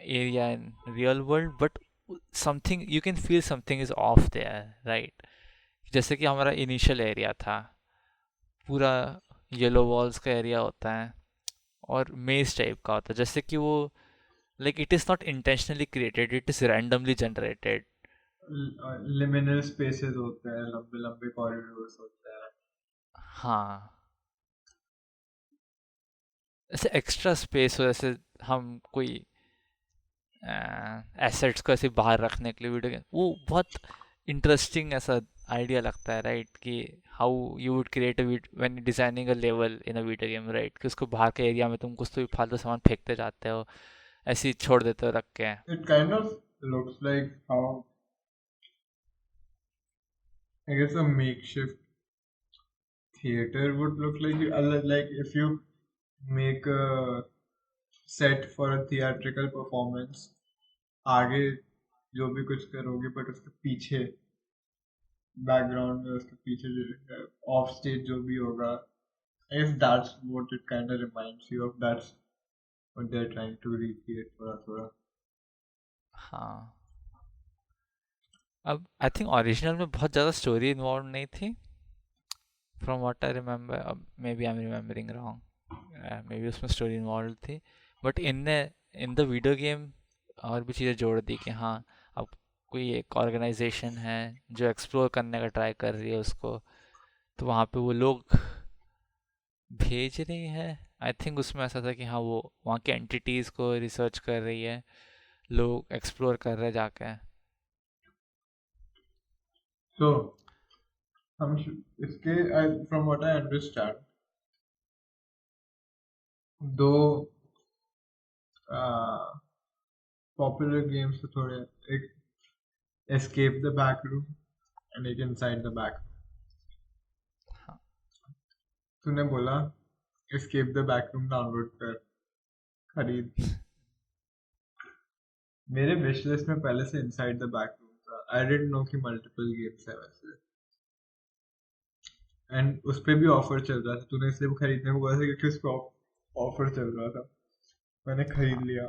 area in real world, but something you can feel something is off there, right? जैसे कि हमारा इनिशियल एरिया था, पूरा येलो वॉल्स का एरिया होता है और मेज टाइप का होता है, जैसे कि वो like it is not intentionally created, it is randomly generated. Liminal spaces होते हैं, लंबे लंबे कॉरिडोर्स होते हैं। हाँ, ऐसे एक्स्ट्रा स्पेस हो, जैसे हम कोई एसेट्स को ऐसे बाहर रखने के लिए वीडियो गेम, वो बहुत इंटरेस्टिंग ऐसा आइडिया लगता है, राइट? कि how you would create a when designing a level in a video game, right? कि उसको बाहर के एरिया में तुम कुछ तो भी फालतू सामान फेंकते जाते हो, ऐसे ही छोड़ देते हो रख के। It kind of looks like how I guess a makeshift theater would look like like if you make a set for a theatrical performance, आगे जो भी कुछ करोगे बट उसके पीछे बैकग्राउंड में उसके पीछे जो ऑफ स्टेज जो भी होगा, if that's what it kind of reminds you of, that's what they're trying to recreate थोड़ा थोड़ा. हाँ, अब आई थिंक ओरिजिनल में बहुत ज़्यादा स्टोरी इन्वॉल्व नहीं थी, फ्रॉम व्हाट आई रिमेम्बर. अब maybe I am remembering wrong, maybe उसमें स्टोरी इन्वॉल्व थी, बट इनने इन द वीडियो गेम और भी चीज़ें जोड़ दी कि हाँ, अब कोई एक ऑर्गेनाइजेशन है जो एक्सप्लोर करने का ट्राई कर रही है उसको, तो वहाँ पे वो लोग भेज रही है. आई थिंक उसमें ऐसा था कि हाँ, वो वहाँ के एंटिटीज़ को रिसर्च कर रही है, लोग एक्सप्लोर कर रहे हैं जाके. So हम इसके from what I understand, दो पॉपुलर गेम्स तो थोड़े, एक escape the back room and एक inside the back. हाँ. तूने बोला escape the back room download कर, खरीद. मेरे विश लिस्ट में पहले से inside the back room था. I didn't know कि multiple games है वैसे, एंड उस पे भी ऑफर चल रहा था. तूने इसलिए वो खरीदने को बोला था क्योंकि उस पे ऑफर चल रहा था. मैंने खरीद हाँ. लिया.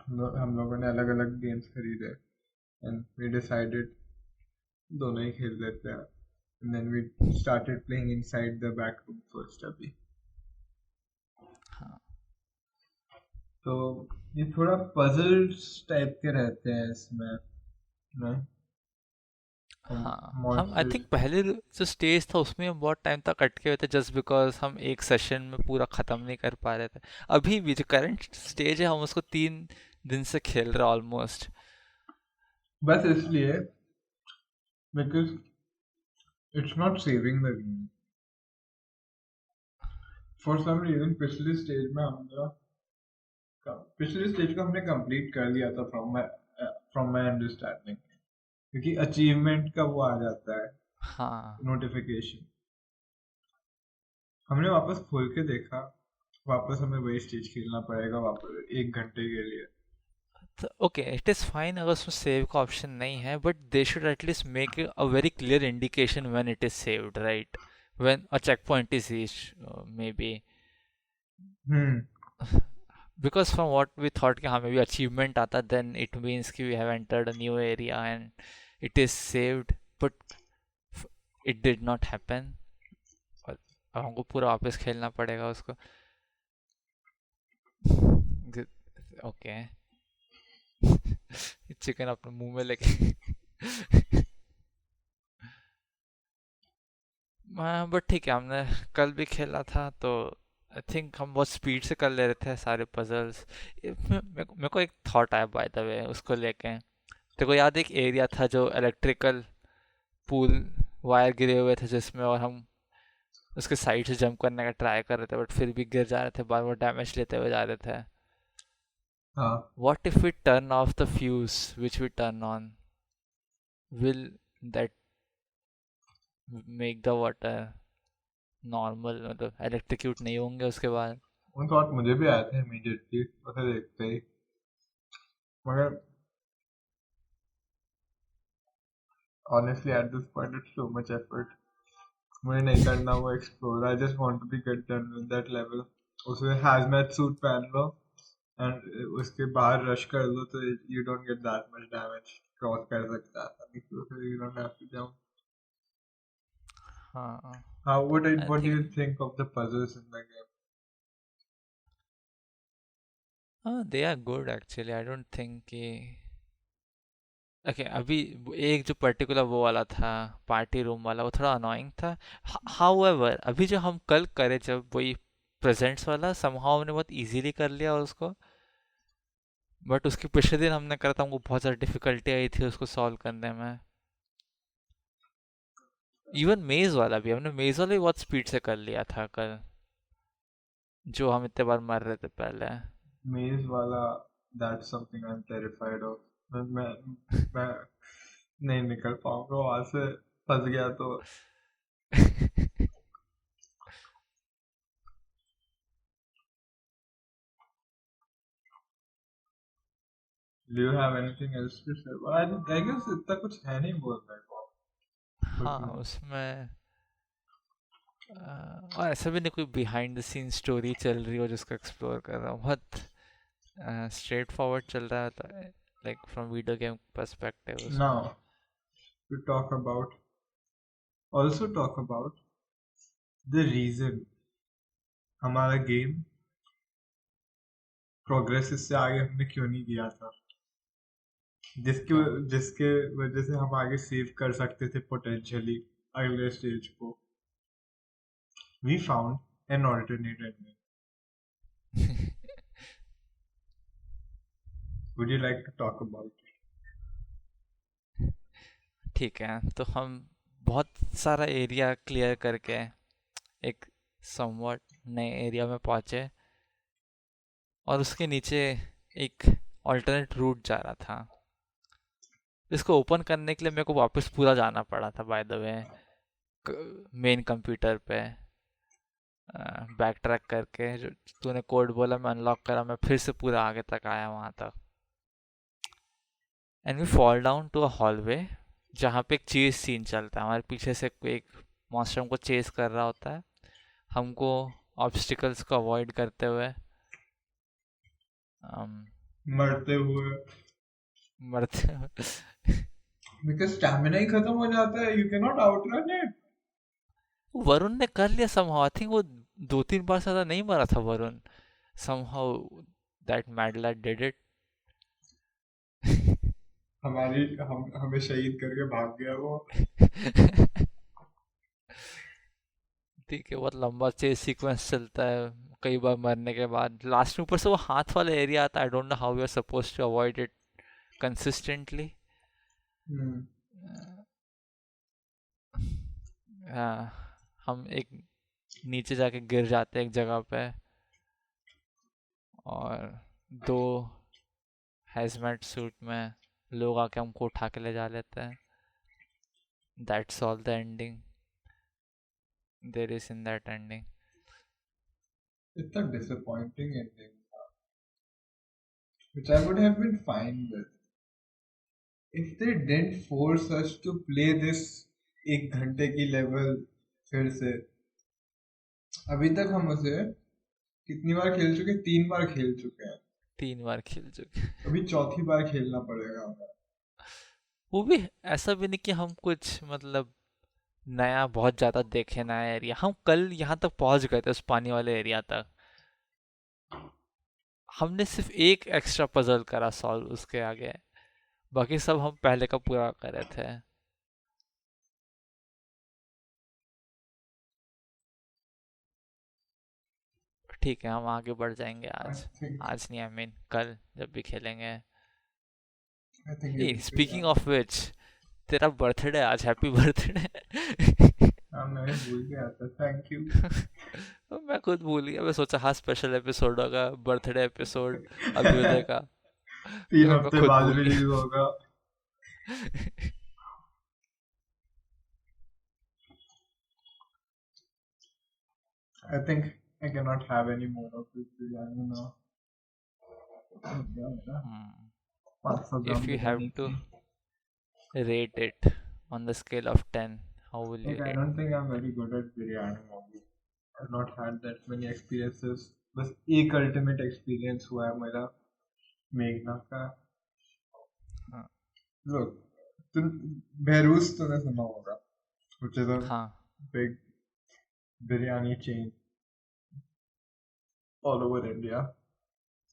हम लोगों ने अलग अलग गेम्स खरीदे एंड वी डिसाइडेड दोनों ही खेल लेते हैं. And then we started playing inside the back room first अभी. हाँ. तो ये थोड़ा पजल्स टाइप के रहते हैं इसमें ना. हाँ, हम आई मॉन्स्टर्स. थिंक पहले जो स्टेज था उसमें हम बहुत टाइम तक अटके हुए थे, जस्ट बिकॉज हम एक सेशन में पूरा ख़त्म नहीं कर पा रहे थे. अभी भी जो करंट स्टेज है हम उसको 3 दिन से खेल रहे हैं ऑलमोस्ट. बस इसलिए because it's not saving the game. For some reason पिछले स्टेज में हमने पिछले स्टेज को हमने कंप्लीट कर लिया था फ्रॉम माय अंडरस्टैंडिंग, क्योंकि अचीवमेंट का वो आ जाता है हाँ. नोटिफिकेशन. हमने वापस खोल के देखा, वापस हमें वही स्टेज खेलना पड़ेगा वापस 1 घंटे के लिए. तो ओके, इट इज़ फाइन अगर उसमें सेव का ऑप्शन नहीं है, but they should at least make a very clear indication when it is saved, right? When a checkpoint is reached, maybe. Hmm. Because from what we thought कि हाँ मे बी अचीवमेंट आता, देन इट मीन्स कि we have entered a new area and it is saved, but it did not happen. और अब हमको पूरा वापस खेलना पड़ेगा उसको. ओके. चिकन अपने मुंह में लेके. बट ठीक है, हमने कल भी खेला था तो आई थिंक हम बहुत स्पीड से कर ले रहे थे सारे पजल्स. मेरे को एक थॉट आया बाय द वे उसको लेके. तेरे को याद है एक एरिया था जो इलेक्ट्रिकल पूल वायर गिरे हुए थे जिसमें, और हम उसके साइड से जंप करने का ट्राई कर रहे थे बट फिर भी गिर जा रहे थे, बार बार डैमेज लेते हुए जा रहे थे. हाँ. What if we turn off the fuse which we turn on? Will that make the water normal, मतलब इलेक्ट्रिक्यूट नहीं होंगे उसके बाद? उन थॉट मुझे भी आए थे इमीडिएटली उसे देखते ही, मगर honestly at this point it's too much effort. मुझे नहीं करना वो explore. I just want to be get done with that level. उसमें हैजमैट सूट पहन लो एंड उसके बाहर रश कर लो तो you don't get that much damage. Cross कर सकता है अभी तो you don't have to jump. हाँ. How I what do think you think of the puzzles in the game? They are good actually. I don't think कि ओके अभी एक जो पर्टिकुलर वो वाला था, पार्टी रूम वाला, वो थोड़ा अनोइंग था. हाउएवर अभी जो हम कल करे जब वही प्रेजेंट्स वाला, समहाउ हमने बहुत इजीली कर लिया उसको. बट उसके पिछले दिन हमने करा था, हमको बहुत ज़्यादा डिफिकल्टी आई थी उसको सॉल्व करने में. इवन मेज वाला भी, हमने मेज वाला भी बहुत स्पीड से कर लिया था कल, जो हम इतने बार मर रहे थे पहले. Maze wala, that's something I'm terrified of. मैं नहीं निकल पाऊंगा वहां से, फंस गया तो। Do you have anything else to say? I guess इतना कुछ है नहीं बोलने को हाँ, खुद में। उसमें और ऐसा भी नहीं कोई बिहाइंड द सीन स्टोरी चल रही हो जिसको एक्सप्लोर कर रहा हूँ। बहुत स्ट्रेट फॉरवर्ड चल रहा था, like from video game perspective उसमें। Now to talk about, also talk about the reason हमारा गेम प्रोग्रेस इससे आगे हमने क्यों नहीं किया था, जिसके क्या? जिसके वजह से हम आगे सेव कर सकते थे पोटेंशियली अगले स्टेज को। We found an alternate ending. Would you like to talk about ठीक है, तो हम बहुत सारा एरिया क्लियर करके एक समवॉट नए एरिया में पहुंचे, और उसके नीचे एक ऑल्टरनेट रूट जा रहा था। इसको ओपन करने के लिए मेरे को वापस पूरा जाना पड़ा था, by the way, main computer पे बैक ट्रैक करके। जो तूने कोड बोला मैं अनलॉक करा, मैं फिर से पूरा आगे तक आया वहां तक। And we fall down to a hallway जहाँ पे एक चेस सीन चलता है। हमारे पीछे से कोई एक मॉन्स्टर हमको चेस कर रहा होता है, हमको ऑब्स्टिकल्स को अवॉइड करते हुए um, मरते हुए? मरते हुए। बिकॉज स्टैमिना ही खत्म हो जाता है, you can not outrun it. Varun ने कर लिया समहाउ, आई थिंक वो 2-3 बार से ज्यादा नहीं मरा था Varun. Somehow that mad lad did it. हम हमें शहीद करके भाग गया वो। ठीक है, बहुत लंबा चेस सीक्वेंस चलता है कई बार मरने के बाद। लास्ट में ऊपर से वो हाथ वाला एरिया आता है, I don't know how we are suppose to avoid it consistently. Hmm. हम एक नीचे जाके गिर जाते हैं एक जगह पे, और दो हैजमेट सूट में लोग आके हमको उठा के ले जा लेते हैं। That's all the ending there is in that ending. इतना डिसअपॉइंटिंग एंडिंग था, which I would have been fine with if they didn't force us to play this 1 घंटे की लेवल फिर से। अभी तक हम उसे कितनी बार खेल चुके? 3 बार खेल चुके हैं। 3 बार खेल चुके। अभी चौथी बार खेलना पड़ेगा हमें। वो भी ऐसा भी नहीं कि हम कुछ मतलब नया बहुत ज्यादा देखे, नया एरिया। हम कल यहाँ तक पहुंच गए थे उस पानी वाले एरिया तक, हमने सिर्फ एक एक्स्ट्रा पजल करा सॉल्व उसके आगे, बाकी सब हम पहले का पूरा करे थे। ठीक है, हम आगे बढ़ जाएंगे I आज। think आज नहीं, आई मीन कल जब भी खेलेंगे। I think A you need to speaking run. Of which, तेरा बर्थडे आज, हैप्पी बर्थडे। हाँ मैं भूल गया था, थैंक यू। मैं खुद भूल गया, मैं सोचा हाँ स्पेशल एपिसोड होगा, बर्थडे एपिसोड अभ्युदय का, 3 मैं हफ्ते खुद बाद भूल रिलीज होगा। गया। I think I cannot have any more of this biryani now. हो गया मेरा 500 If gram you have biryani to की। rate it on the scale of 10, how will you Like I rate? don't think I'm very good at biryani movie. I've not had that many experiences. बस एक अल्टीमेट एक्सपीरियंस हुआ है मेरा मेघना का। हाँ। Look, तुम बहरूस तूने सुना होगा, which is a हाँ। big biryani chain all over India.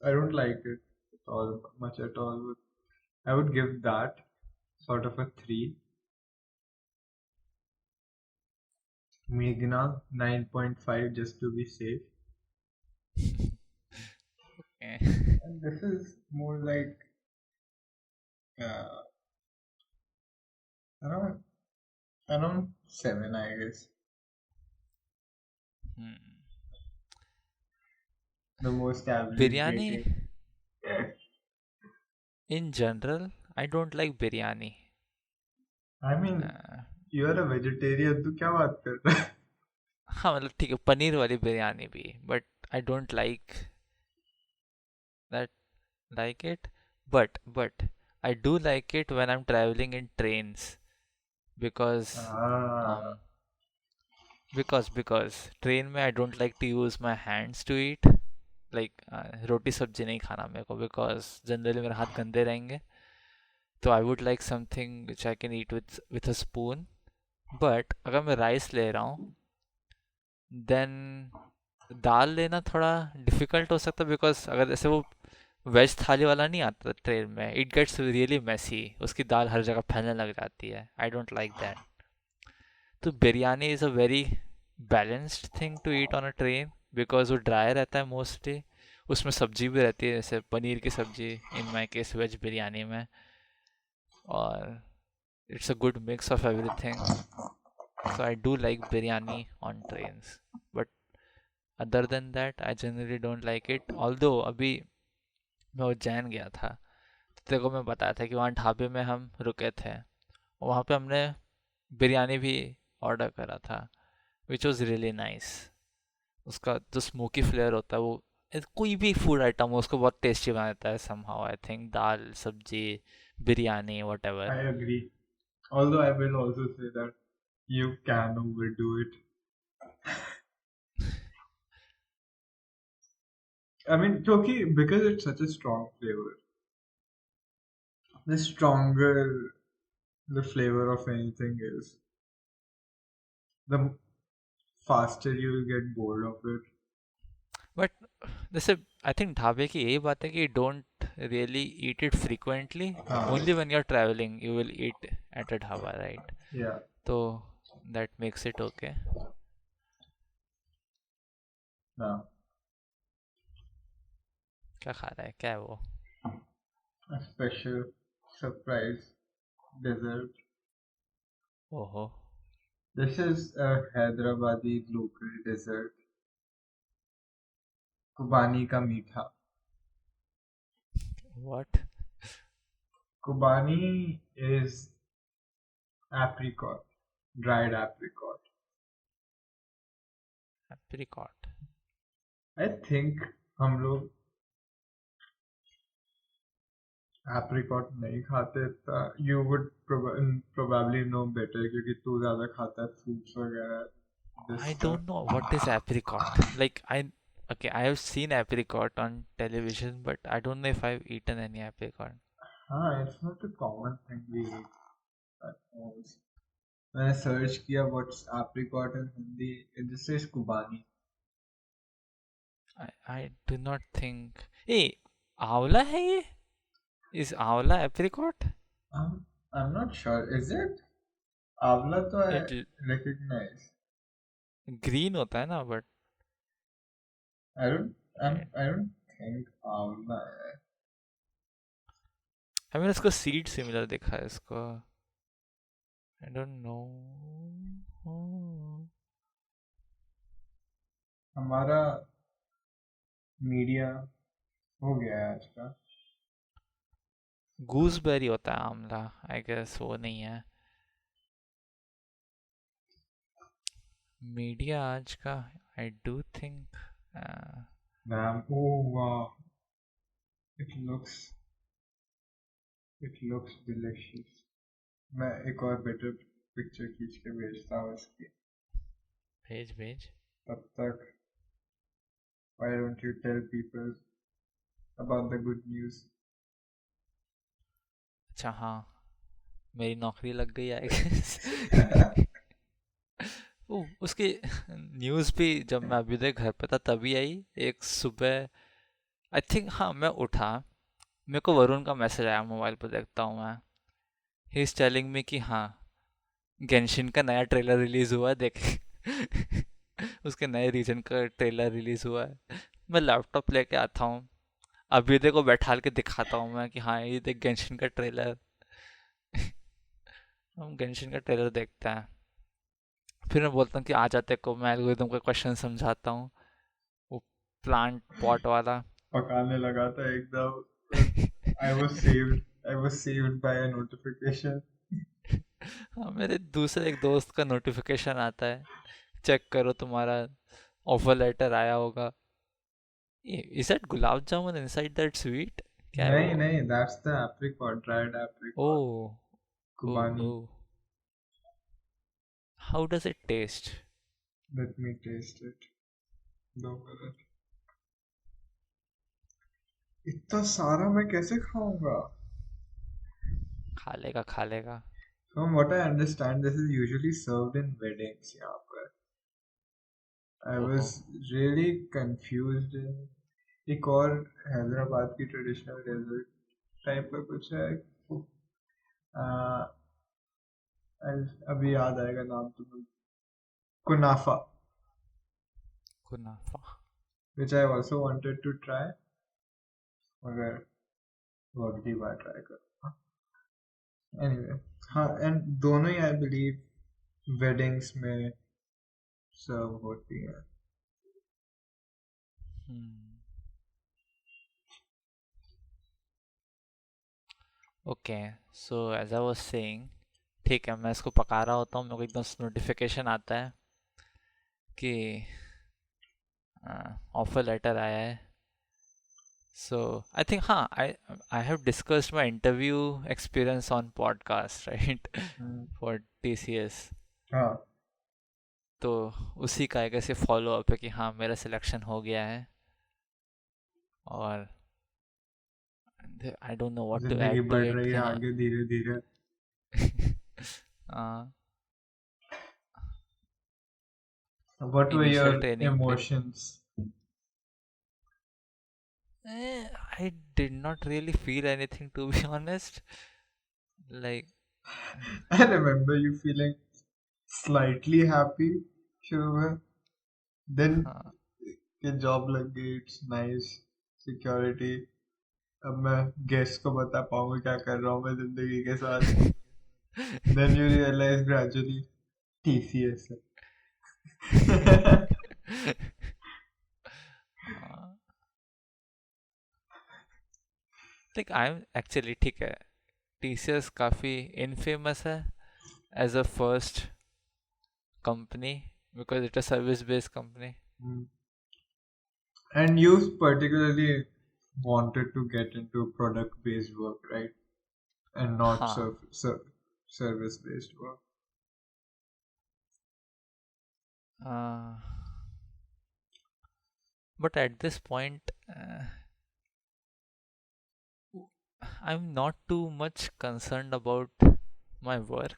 I don't like it at all much at all. I would give that sort of a 3. Meghna 9.5 just to be safe. Okay. And this is more like uh, around around 7, I guess. Hmm. The most average Biryani rating. Yeah. in general, I don't like biryani. I mean, you are a vegetarian, तो क्या बात कर रहा है? हाँ मतलब ठीक है, पनीर वाली बिरयानी भी, but I don't like that, like it, but I do like it when I am travelling in trains, because Ah, because train में I don't like to use my hands to eat, like रोटी सब्जी नहीं खाना मेरे को, बिकॉज जनरली मेरे हाथ गंदे रहेंगे, तो I would like something which I can eat with a spoon. But अगर मैं राइस ले रहा हूँ, देन दाल लेना थोड़ा डिफिकल्ट हो सकता है, बिकॉज अगर जैसे वो वेज थाली वाला नहीं आता ट्रेन में, इट गेट्स रियली मैसी, उसकी दाल हर जगह फैलने लग जाती है, आई डोंट लाइक दैट। तो biryani is a very balanced thing to eat on a train, because वो ड्राई रहता है मोस्टली, उसमें सब्जी भी रहती है, जैसे पनीर की सब्जी इन माई केस वेज बिरयानी में, और it's a good mix of everything, so I do like biryani on trains, but other than that I generally don't like it. Although अभी मैं उज्जैन गया था, तो तेरे को मैं बताया था कि वहाँ ढाबे में हम रुके थे, वहाँ पे हमने बिरयानी भी ऑर्डर करा था, विच वॉज रियली नाइस। उसका जो स्मोकी फ्लेवर होता है वो कोई भी फूड आइटम हो उसको बहुत टेस्टी बना देता है समहाउ, आई थिंक दाल सब्जी biryani what I ever. agree. Although I will also say that you can overdo it. I mean, Toki, because it's such a strong flavor, the stronger the flavor of anything is, the faster you will get bored of it. But जैसे आई थिंक ढाबे की यही बात है कि don't really eat it frequently, हाँ, only when you are travelling you will eat at a dhaba, right? yeah, तो that makes it okay. no. क्या खा रहा है, क्या है वो? A special surprise dessert. ओहो, This is a Hyderabadi local dessert, Kubani ka meetha. What? Kubani is apricot, dried apricot. Apricot? I think हम लोग apricot नहीं खाते था. You would probably know better क्योंकि तू ज़्यादा खाता है fruits वगैरह this I stuff. don't know what is apricot. Like okay, I have seen apricot on television, but I don't know if I've eaten any apricot. हाँ, it's not a common thing we eat at homes. मैंने search किया what's apricot in Hindi. It just says Kubani. I do not think. Hey, आंवला है ये? Is आंवला apricot? I'm not sure. Is it? Avla तो I It recognize. green होता है ना, but I don't. I, I don't think Avla है. I mean इसको seed similar दिखा है इसको. I don't know. हमारा मीडिया हो गया है आज का. Gooseberry होता है आंवला. I guess वो नहीं है. मीडिया आज का. I do think. Damn. Oh wow. It looks. It looks delicious. मैं एक और better picture खींच के भेजता हूँ इसकी. भेज भेज. तब तक why don't you tell people about the good news? अच्छा हाँ, मेरी नौकरी लग गई आई गेस। वो उसकी न्यूज़ भी जब मैं अभी तक घर पे था तभी आई, एक सुबह आई थिंक, हाँ मैं उठा, मेरे को वरुण का मैसेज आया, मोबाइल पर देखता हूँ मैं, ही इज टेलिंग मी कि हाँ गेंशिन का नया ट्रेलर रिलीज हुआ है देख। उसके नए रीजन का ट्रेलर रिलीज हुआ है। मैं लैपटॉप लेके आता हूँ, अभी देखो बैठाल के दिखाता हूँ मैं कि हाँ ये देख गेंशिन का ट्रेलर। हम गेंशिन का ट्रेलर देखते हैं, फिर मैं बोलता हूँ कि आ जाते को, मैं एल्गोरिदम का क्वेश्चन समझाता हूँ, वो प्लांट पॉट वाला। पकाने लगा था एकदम. I was saved. I was saved by a notification. हाँ, मेरे दूसरे एक दोस्त का नोटिफिकेशन आता है, चेक करो तुम्हारा ऑफर लेटर आया होगा। Is that gulab jamun inside that sweet? क्या है वो? नहीं नहीं, that's the apricot, dried oh apricot, oh Kubani. Oh, how does it taste? Let me taste it. 2 minute. इतना सारा मैं कैसे खाऊंगा? खा लेगा खा लेगा। From what I understand, this is usually served in weddings यहाँ पर. I ओहो। was really confused. एक और हैदराबाद की ट्रेडिशनल डेजर्ट टाइप का कुछ है. आ, अभी याद आएगा नाम तुम्हें. कुनाफा, कुनाफा। which I also wanted to try, मगर वो अगली बार ट्राई करूँगा. Anyway, हाँ, and दोनों ही I believe weddings में सर्व होती है. Okay, so as I was saying, ठीक है, मैं इसको पका रहा होता हूँ, मेरे को एकदम नोटिफिकेशन आता है कि ऑफर लेटर आया है. सो आई थिंक, हाँ, I have discussed my interview experience on podcast, right, hmm, for TCS. हाँ. तो उसी का एक ऐसे फॉलो अप है कि हाँ, मेरा सिलेक्शन हो गया है, और I don't know what to जिंदगी ऐड टू बढ़ इट रही कि है हाँ. आगे धीरे धीरे. What were initial your training पे emotions? I did not really feel anything, to be honest. Like, I remember you feeling slightly happy, sure. Then हाँ. के जॉब लग गई, इट्स नाइस, सिक्योरिटी. अब मैं गेस्ट को बता पाऊंगा क्या कर रहा हूँ मैं जिंदगी के साथ. Then you realise gradually TCS है. Like, I'm actually, ठीक है, TCS काफ़ी इनफेमस है as a first company because it's a service based company. And you particularly wanted to get into product based work, right? And not हाँ. service based work. uh, but at this point, I'm not too much concerned about my work.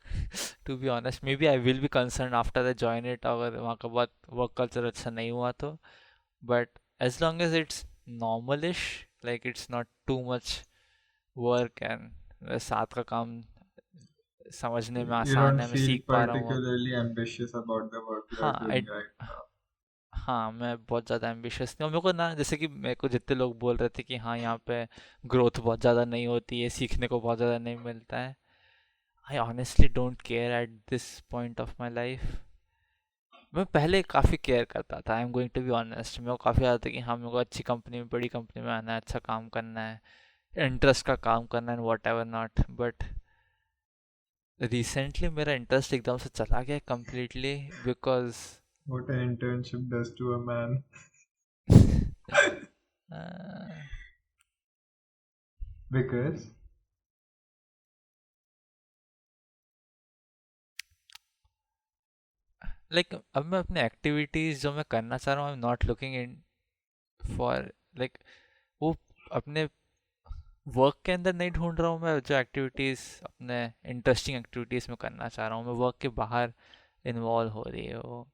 To be honest, maybe I will be concerned after I join it, अगर वहाँ का बहुत work culture अच्छा नहीं हुआ तो. But as long as it's normalish, like it's not too much work and साथ का काम समझने में You आसान don't है, मैं feel सीख पा रहा हूँ अब. particularly ambitious about the work you are हाँ, doing right now. हाँ, मैं बहुत ज़्यादा एम्बिशियस नहीं हूँ. मेरे को ना, जैसे कि मेरे को जितने लोग बोल रहे थे कि हाँ, यहाँ पे ग्रोथ बहुत ज़्यादा नहीं होती है, सीखने को बहुत ज़्यादा नहीं मिलता है. I honestly don't care at this point of my life. मैं पहले काफ़ी केयर करता था, I am going to be honest. मेरे को काफ़ी ज़्यादा था कि हाँ, मेरे को अच्छी कंपनी में, बड़ी कंपनी में आना है, अच्छा काम करना है, इंटरेस्ट का काम करना है, what ever not. But recently मेरा इंटरेस्ट एकदम से चला गया completely because What an internship does to a man. Because like अब मैं अपने एक्टिविटीज़ जो मैं करना चाह रहा हूँ, आई am not looking in for, like, वो अपने वर्क के अंदर नहीं ढूंढ रहा हूँ मैं. जो एक्टिविटीज़ अपने इंटरेस्टिंग एक्टिविटीज़ में करना चाह रहा हूँ, मैं वर्क के बाहर इन्वॉल्व हो रही है वो.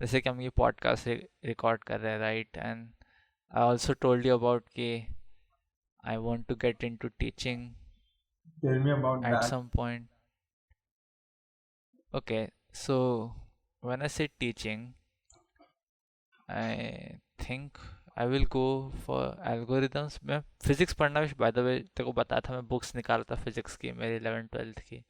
जैसे कि हम ये पॉडकास्ट रिकॉर्ड कर रहे हैं, right, and I also told you about कि I want to get into teaching tell me about at that. Some point. Okay, so when I say teaching, I think I will go for algorithms. मैं फिजिक्स पढ़ना भी, बाय द वे, तेरे को बताया था, मैं बुक्स निकाला था फिजिक्स की मेरी 11th 12th की.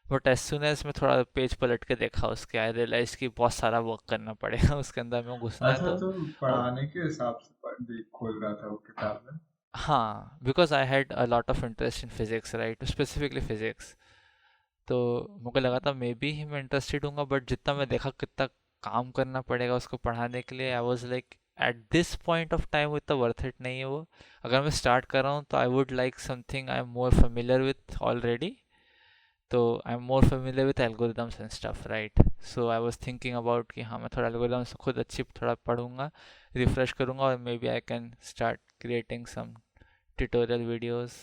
बट एज सुन एज मैं थोड़ा पेज पलट के देखा उसके, आई रियलाइज कि बहुत सारा वर्क करना पड़ेगा उसके अंदर में घुसना है अच्छा, तो. तो अब पढ़ाने के हिसाब से खोल रहा था वो किताब में. हाँ, because I had a lot of interest in physics, right, specifically physics. तो मुझे लगा था मे बी मैं इंटरेस्टेड हूँ, बट जितना मैं देखा कितना काम करना पड़ेगा उसको पढ़ाने के लिए, I was like eight this point of time इतना वर्थ इट नहीं है वो। अगर मैं स्टार्ट कर रहा हूँ तो I would like something I am more familiar with already. तो I am more familiar with algorithms and stuff, right? So I was thinking about कि हाँ मैं थोड़ा एल्गोरिदम्स खुद अच्छी थोड़ा पढ़ूंगा, रिफ्रेश करूंगा, और maybe I can start creating some tutorial videos.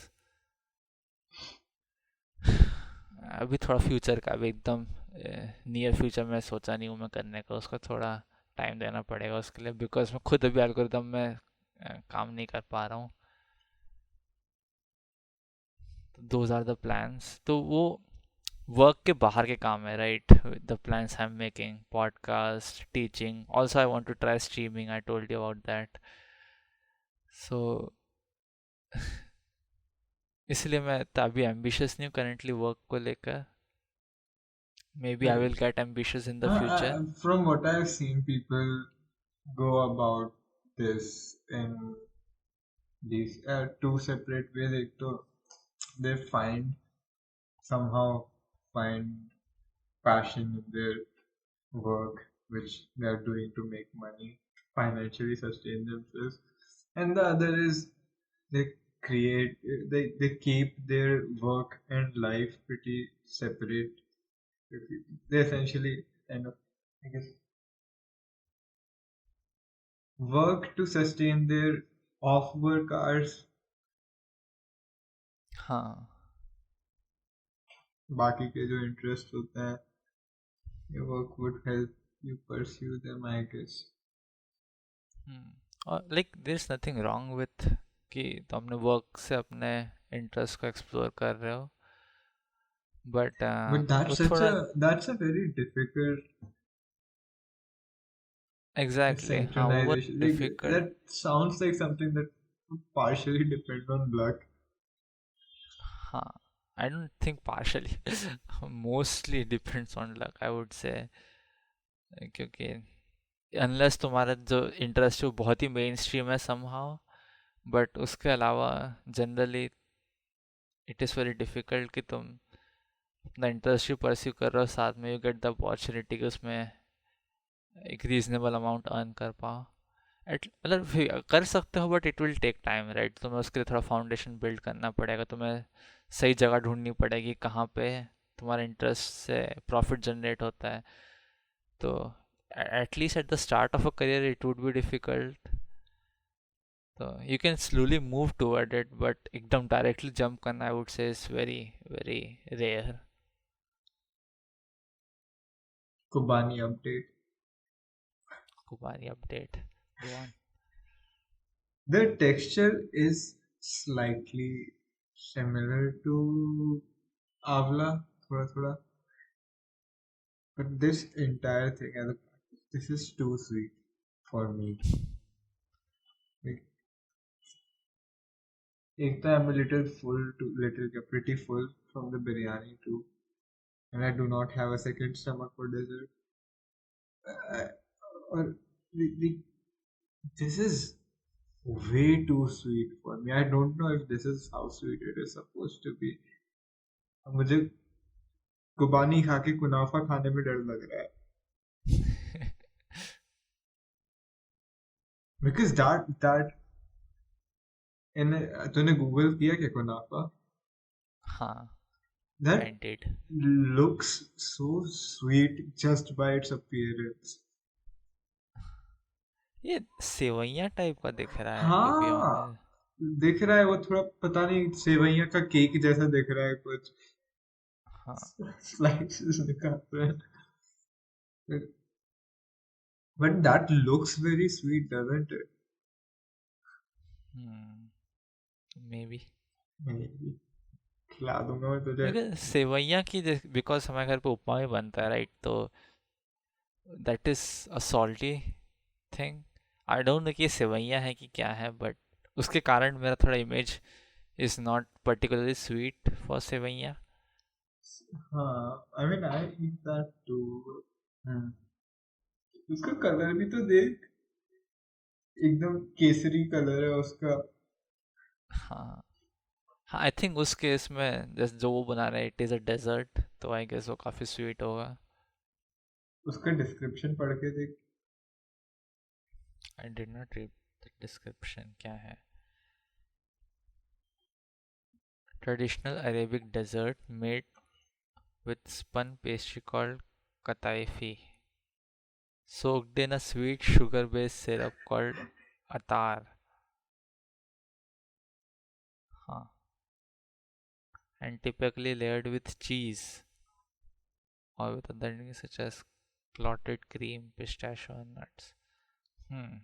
अभी थोड़ा फ्यूचर का, अभी एकदम नियर फ्यूचर में सोचा नहीं हूँ मैं करने का, उसका थोड़ा टाइम देना पड़ेगा उसके लिए, बिकॉज मैं खुद अभी एल्गोरिदम में काम नहीं कर पा रहा हूँ। तो दोज आर द प्लान्स, तो वो वर्क के बाहर के काम है, right? The plans I am making, podcast, teaching, also I want to try streaming, I told you about that. So इसलिए मैं अभी एम्बिशियस नहीं हूँ करंटली वर्क को लेकर। Maybe I Right. Will get ambitious in the future. From what I've seen, people go about this in these two separate ways. एक तो they somehow find passion in their work, which they are doing to make money, financially sustain themselves, and the other is they they keep their work and life pretty separate. They essentially kind of, I guess, work to sustain their off work hours. हाँ। बाकी के जो इंटरेस्ट होते हैं, your work would help you pursue them, I guess. और like there is nothing wrong with कि तुम अपने वर्क से अपने इंटरेस्ट को एक्सप्लोर कर रहे हो, बट But वो थोड़ा that's a very difficult exactly हाँ वो बहुत synchronization. Like difficult. that sounds like something that would partially depend on luck. हाँ, आई don't think partially, mostly depends on luck I would से, क्योंकि अनलेस तुम्हारा जो इंटरेस्ट है वो बहुत ही मेन स्ट्रीम है समहाउ, बट उसके अलावा generally it is very difficult कि तुम अपना इंटरेस्ट भी परस्यू कर रहे हो, साथ में यू गेट द अपॉर्चुनिटी कि उसमें एक रीजनेबल अमाउंट अर्न कर पाओ। मतलब कर सकते हो, but it will take time, right? तुम्हें उसके लिए थोड़ा फाउंडेशन बिल्ड करना पड़ेगा, तुम्हें सही जगह ढूंढनी पड़ेगी कहाँ पे तुम्हारा इंटरेस्ट से प्रॉफिट जनरेट होता है। तो at least at the start of a career it would be difficult. तो you can slowly move toward it, but एकदम डायरेक्टली जंप करना I would say is very very rare. Kobani update. कुमारी update, go on. The texture is slightly similar to Avla, thoda thoda, but this entire thing as a practice, this is too sweet for me. Like, ek to I'm a little full to pretty full from the biryani too, and I do not have a second stomach for dessert. Uh, or this is way too sweet for me. I don't know if this is how sweet it is supposed to be. मुझे कुबानी खा के कुनाफा खाने में डर लग रहा है. Because that in तूने गूगल किया क्या कुनाफा? हाँ, आई That did. looks so sweet just by its appearance. ये सेवइयाँ टाइप का दिख रहा है टू बी हाँ, ऑनेस्ट। दिख रहा है वो थोड़ा, पता नहीं, सेवइयां का केक जैसा दिख रहा है कुछ. हाँ। Slices निकाल रहे हैं. But that looks very sweet, doesn't it? May be, Maybe. खिला दूंगा मैं तुझे. बिकॉज सेवइयाँ की, बिकॉज हमारे घर पे उपमा भी बनता है, राइट? तो that is a salty thing. I don't no कि ये सेवइयाँ है कि क्या है, बट उसके कारण मेरा थोड़ा image is not particularly sweet for सेवइयाँ। हाँ, I mean I eat that too. हम्म. उसका कलर भी तो देख, एकदम केसरी कलर है उसका. हाँ, हाँ आई थिंक उस केस में जैसे जो वो बना रहे इट इज़ अ डेजर्ट, तो आई गेस वो काफ़ी स्वीट होगा। उसका डिस्क्रिप्शन पढ़ के देख। I did not read the description, क्या है? Traditional Arabic dessert made with spun pastry called kataifi, soaked in a sweet sugar-based syrup called atar. Huh. And typically layered with cheese or with other things such as clotted cream, pistachio, and nuts. Hmm.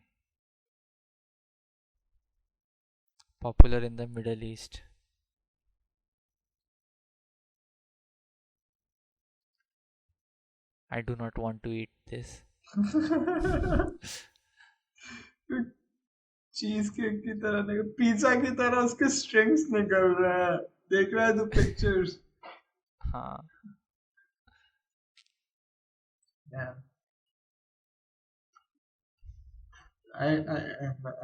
Popular in the Middle East. I do not want to eat this. Cheese cake की तरह निकल, पिज्जा की तरह उसके स्ट्रिंग्स निकल रहे हैं। देख रहा है तू पिक्चर्स? हाँ.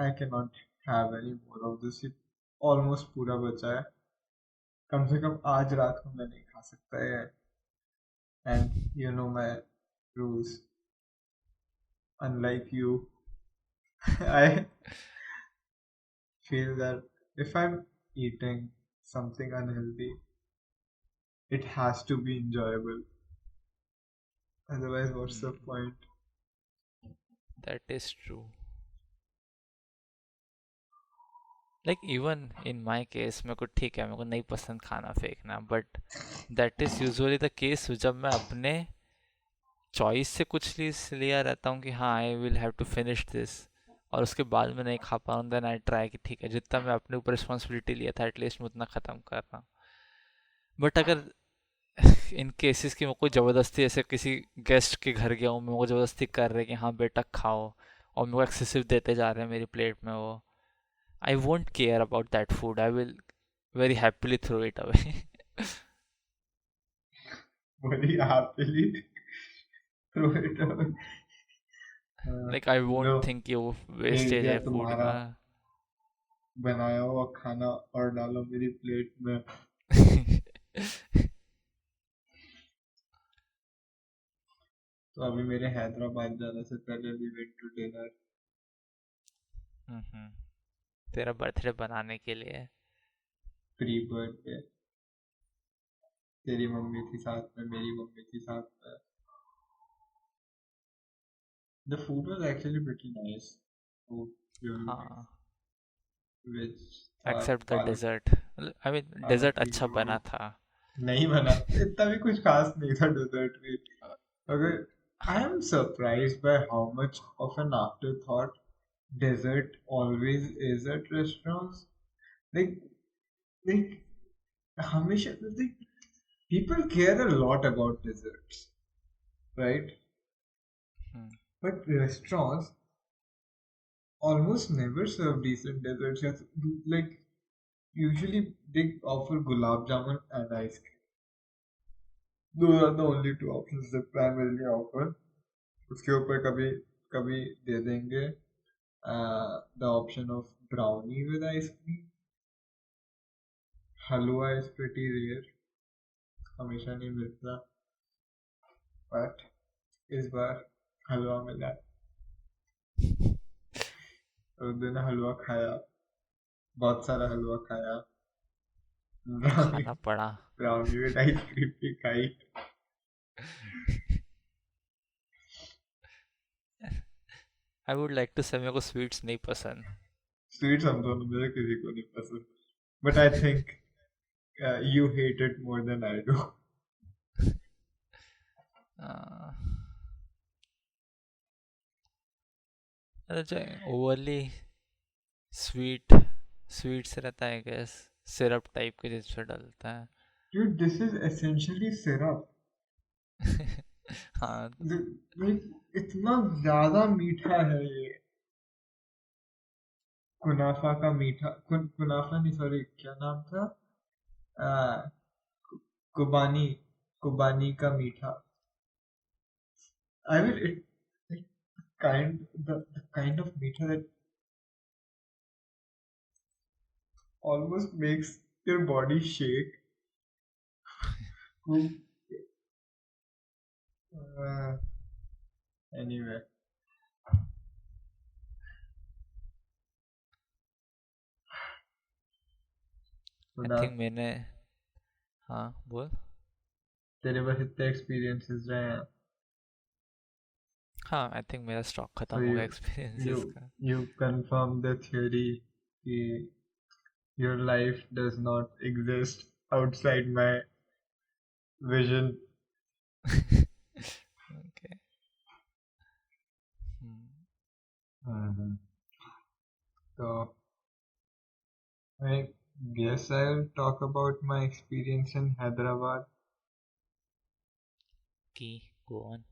I cannot have any more of this. ये ऑलमोस्ट पूरा बचा है। कम से कम आज रात को मैं नहीं खा सकता है। And you know my rules, unlike you. I feel that if I'm eating something unhealthy, it has to be enjoyable. Otherwise, what's the Hmm. point? That is true. Like even in my case मेरे को ठीक है, मेरे को नहीं पसंद खाना फेंकना, but that is usually the case जब मैं अपने चॉइस से कुछ लिया रहता हूँ कि हाँ I will have to finish this, और उसके बाद मैं नहीं खा पा रहा हूँ, देन आई ट्राई कि ठीक है जितना मैं अपने ऊपर रिस्पॉन्सिबिलिटी लिया था एटलीस्ट मैं उतना ख़त्म कर रहा हूँ। बट अगर इन केसेस की मेरे को ज़बरदस्ती ऐसे किसी गेस्ट के घर गया हूँ, मेरे को ज़बरदस्ती कर रहे हैं कि हाँ बेटा खाओ, और मेरे को एक्सेसिव देते जा रहे हैं मेरी प्लेट में वो, I won't care about that food. I will very happily throw it away. Very happily throw it away. Like I low, won't think ये वो एक वेस्टेज दिया है फूड तुम्हारा का. बनाया हुआ खाना और डालो मेरी प्लेट में। तो अभी मेरे हैदराबाद जाने से पहले वी वेंट टू डिनर। हम्म. तेरा बर्थडे बनाने के लिए. Pre birthday. तेरी मम्मी थी साथ में, मेरी मम्मी थी साथ में। The food was actually pretty nice. वो जो हाँ. वेज था, Except the पालक dessert. I mean पालक dessert की अच्छा रोटी। बना था. नहीं बना, इतना भी कुछ खास नहीं था डेजर्ट भी। अगर I हाँ. am surprised by how much of an afterthought dessert always is at restaurants. Like, like हमेशा like people care a lot about desserts, right? Hmm. But restaurants almost never serve decent desserts. Like usually they offer gulab jamun and ice cream. Those are the only two options they primarily offer. उसके ऊपर कभी कभी दे देंगे the option of brownie with ice cream. Halwa is pretty rare, हमेशा नहीं मिलता, but इस बार हलवा मिला। उस दिन हलवा खाया, बहुत सारा हलवा खाया। ब्राउनी, खाना पड़ा. ब्राउनी विद आइसक्रीम भी खाई। I would like to say मेरे को स्वीट्स नहीं पसंद. स्वीट्स हम दोनों में से किसी को नहीं पसंद, but I think you hate it more than I do. जो ओवरली स्वीट स्वीट्स रहता है गैस, सिरप टाइप के जिससे डलता है. Dude, this is essentially syrup. हाँ. Like, इतना ज्यादा मीठा है ये। कुनाफा का मीठा, कुनाफा नहीं, सॉरी, क्या नाम था? आ, कुबानी, कुबानी का मीठा। I mean, it the kind of meter that almost makes your body shake. Who? Uh, anyway, so I that think मैंने, हाँ बोल। तेरे पास इतने एक्सपीरियंसेस रहे हैं. हाँ आई थिंक मेरा स्टॉक खत्म So हो गया you एक्सपीरियंसेस का। you confirm the theory कि your life does not exist outside my vision. Okay. Mhm. So I guess I'll talk about my experience in Hyderabad. की go on.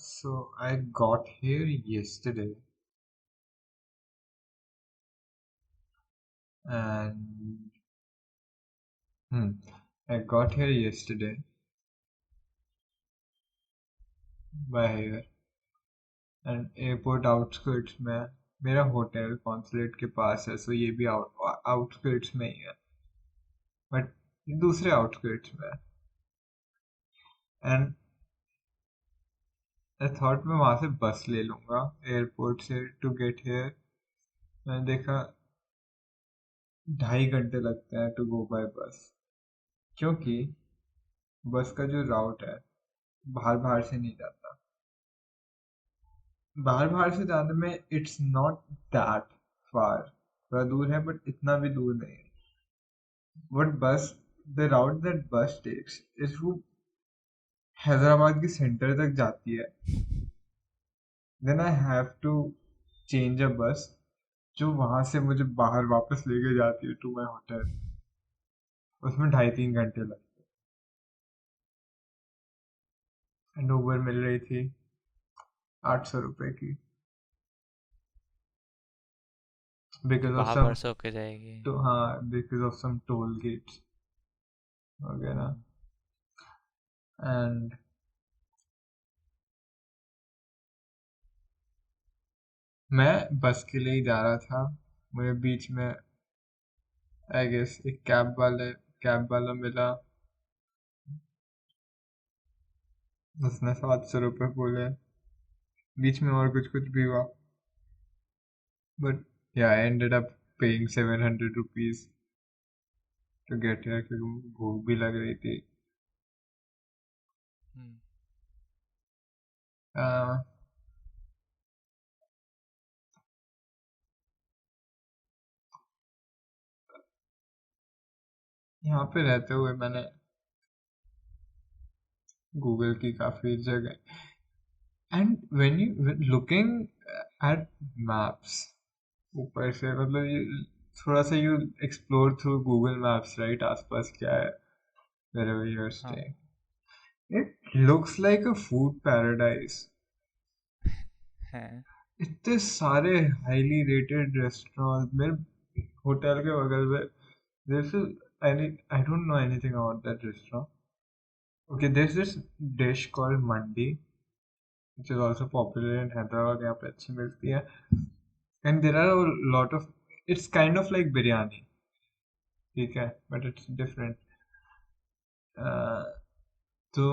So I got here yesterday, and hmm, I got here yesterday by here, and airport outskirts में मेरा होटल कॉन्सुलेट के पास है, सो ये भी आउटस्कर्ट्स में ही है, बट दूसरे आउटस्कर्ट्स में है. एंड आई थॉट मैं वहां से बस ले लूंगा एयरपोर्ट से टू गेट हियर. मैंने देखा 2.5 घंटे लगते हैं टू गो बाय बस, क्योंकि बस का जो राउट है बाहर बाहर से नहीं जाता. बाहर बाहर से जाने में इट्स नॉट दैट फार, थोड़ा दूर है बट इतना भी दूर नहीं है. But bus, the route that bus takes is वो हैदराबाद के सेंटर तक जाती है. Then I have to change a bus जो वहां से मुझे बाहर वापस लेके जाती है टू माई होटल. उसमें 2.5-3 घंटे लगते हैं. एंड उबर मिल रही थी 800 रुपए की, जो बिकॉज ऑफ बाहर सम, बाहर से होके जाएगी। तो हाँ, because of some toll gates वगैरह. हम्म, एंड मैं बस के लिए ही जा रहा था. मुझे बीच में आई गेस एक कैब वाला मिला. उसने 700 रुपये बोले. बीच में और कुछ कुछ भी हुआ, but yeah I ended up paying 700 rupees to get here, क्योंकि मुझे भूख भी लग रही थी. हम्म। uh, यहाँ पे रहते हुए मैंने गूगल की काफी जगह, and when you looking at maps ऊपर से, मतलब ये थोड़ा सा you explore through Google maps, right, आसपास क्या है wherever you're हाँ staying. It looks like a food paradise. है। इतने सारे हाईली रेटेड रेस्टोरेंट मेरे होटल के बगल में. This is, I don't know anything about that restaurant. Okay, there's this dish called mandi, which is also popular in Hyderabad. यहाँ पे अच्छी मिलती है. And there are a lot of, it's kind of like biryani, ठीक है, but it's different. Uh, so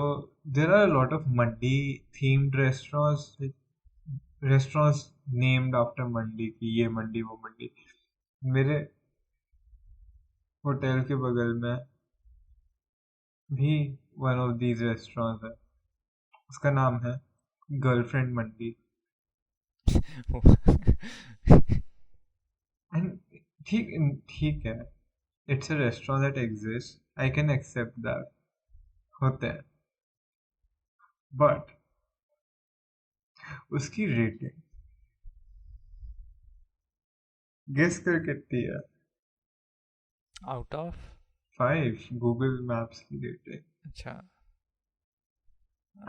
there are a lot of mandi themed restaurants named after mandi, कि ये मंडी वो मंडी. मेरे होटल के बगल में भी वन ऑफ दीज रेस्टोरेंट्स है. उसका नाम है गर्लफ्रेंड मंडी. एंड ठीक ठीक है, it's a restaurant that exist, I can accept that, होते हैं, बट उसकी रेटिंग गेस कर कितनी है? Out of. 5. गूगल मैप्स की रेटिंग. अच्छा।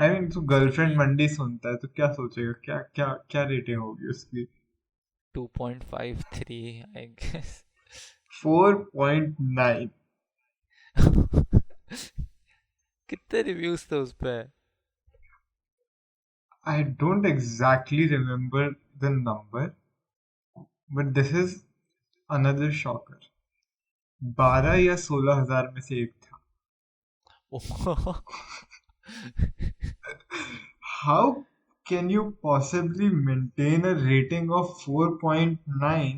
I mean two three. Girlfriend मंडी सुनता है तो क्या सोचेगा, क्या क्या क्या रेटिंग होगी उसकी? 2.53 आई गेस। 4.9. कितने रिव्यूज थे उस पे? I don't exactly remember the number, but this is another shocker, 12 या 16 हजार में से एक था। How can you possibly maintain a rating of 4.9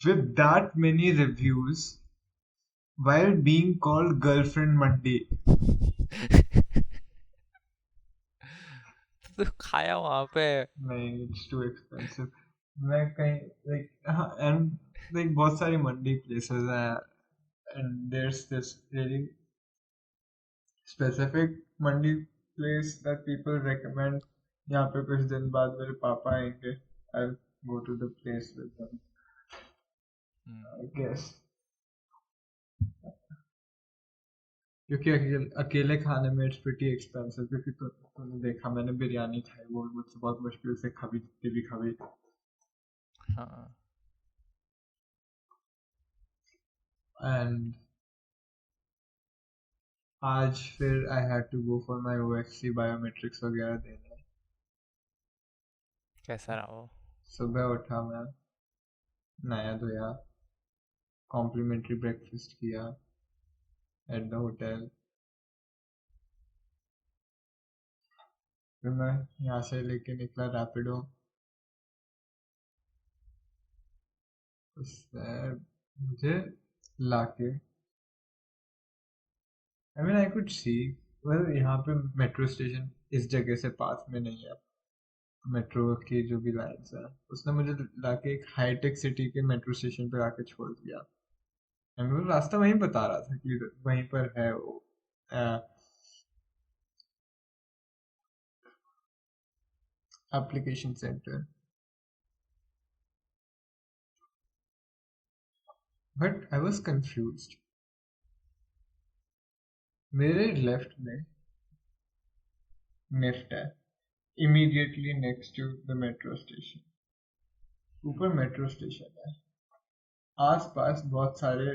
with that many reviews while being called girlfriend Monday? तो खाया वहां पे। नहीं, it's too expensive. मैं कहीं like हाँ, and like बहुत सारी मंडी places हैं, and there's this really specific mandi place that people recommend. यहाँ पे कुछ दिन बाद मेरे पापा आएंगे. I'll go to the place with them, hmm, I guess. क्योंकि अकेले खाने में इट्स प्रीटी एक्सपेंसिव, क्योंकि तूने देखा मैंने बिरयानी खाई, वो मुझसे बहुत मुश्किल से खावी, जितनी भी खावी. हाँ। एंड आज फिर I had to go for my OFC biometrics वगैरह देने. कैसा रहा वो? सुबह उठा मैं, नहाया धोया, कॉम्प्लीमेंट्री ब्रेकफास्ट किया एट द होटल. फिर मैं यहाँ से लेके निकला रैपिडो. उसने मुझे लाके, I mean I could see, well यहाँ पे मेट्रो स्टेशन इस जगह से पास में नहीं है. मेट्रो की जो भी लाइन्स है, उसने मुझे लाके एक हाईटेक सिटी के मेट्रो स्टेशन पे आके छोड़ दिया. एंड वो रास्ता वहीं बता रहा था कि वहीं पर है वो application centre. But I was confuse. मेरे लेफ्ट में निफ्ट है, immediately next to the metro station. ऊपर मेट्रो स्टेशन है, आसपास बहुत सारे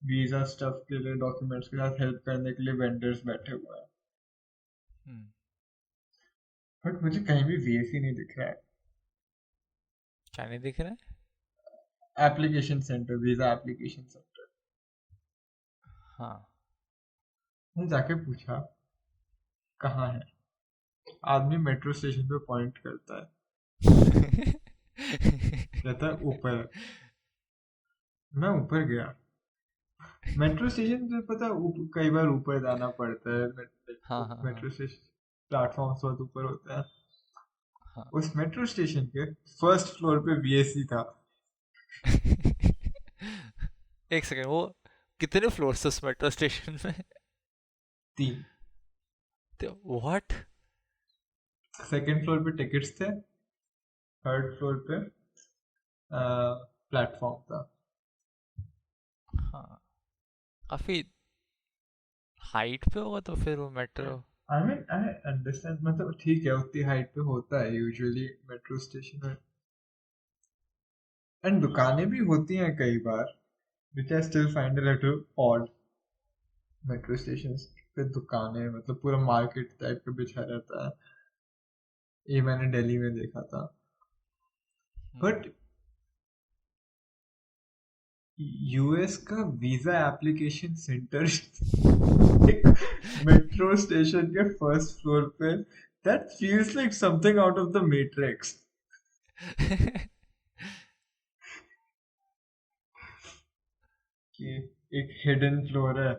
वीजा स्टफ के लिए, डॉक्यूमेंट्स के साथ हेल्प करने के लिए वेंडर्स बैठे हुए हैं. हम्म, बट मुझे कहीं भी वीएसी नहीं दिख रहा है. क्या नहीं दिख रहा है? Application centre, visa application centre. हाँ। मैंने जाके पूछा कहाँ है. आदमी मेट्रो स्टेशन पे पॉइंट करता है, कहता है ऊपर. मैं ऊपर गया. मेट्रो स्टेशन पे पता है, कई बार ऊपर जाना पड़ता है. हाँ हाँ हाँ मेट्रो स्टेशन प्लेटफॉर्म बहुत ऊपर होता है. हाँ। उस मेट्रो स्टेशन के फर्स्ट फ्लोर पे वीएसी था. एक सेकंड, वो कितने फ्लोर्स थे उस मेट्रो स्टेशन में? 3. तो व्हाट? सेकंड फ्लोर पे टिकट्स थे, थर्ड फ्लोर पे प्लेटफॉर्म था. हाँ, काफी हाइट पे होगा तो फिर वो metro. I mean I understand, मतलब ठीक है, उतनी हाइट पे होता है यूजुअली मेट्रो स्टेशन में. एंड दुकानें भी होती हैं कई बार, which I still find a little odd. Metro station पे दुकानें, मतलब पूरा मार्केट टाइप का बिछा रहता है. ये मैंने दिल्ली में देखा था. हम्म। बट यूएस का visa application centre metro station के फर्स्ट फ्लोर पे, that feels like something out of the matrix. कि एक हिडन फ्लोर है,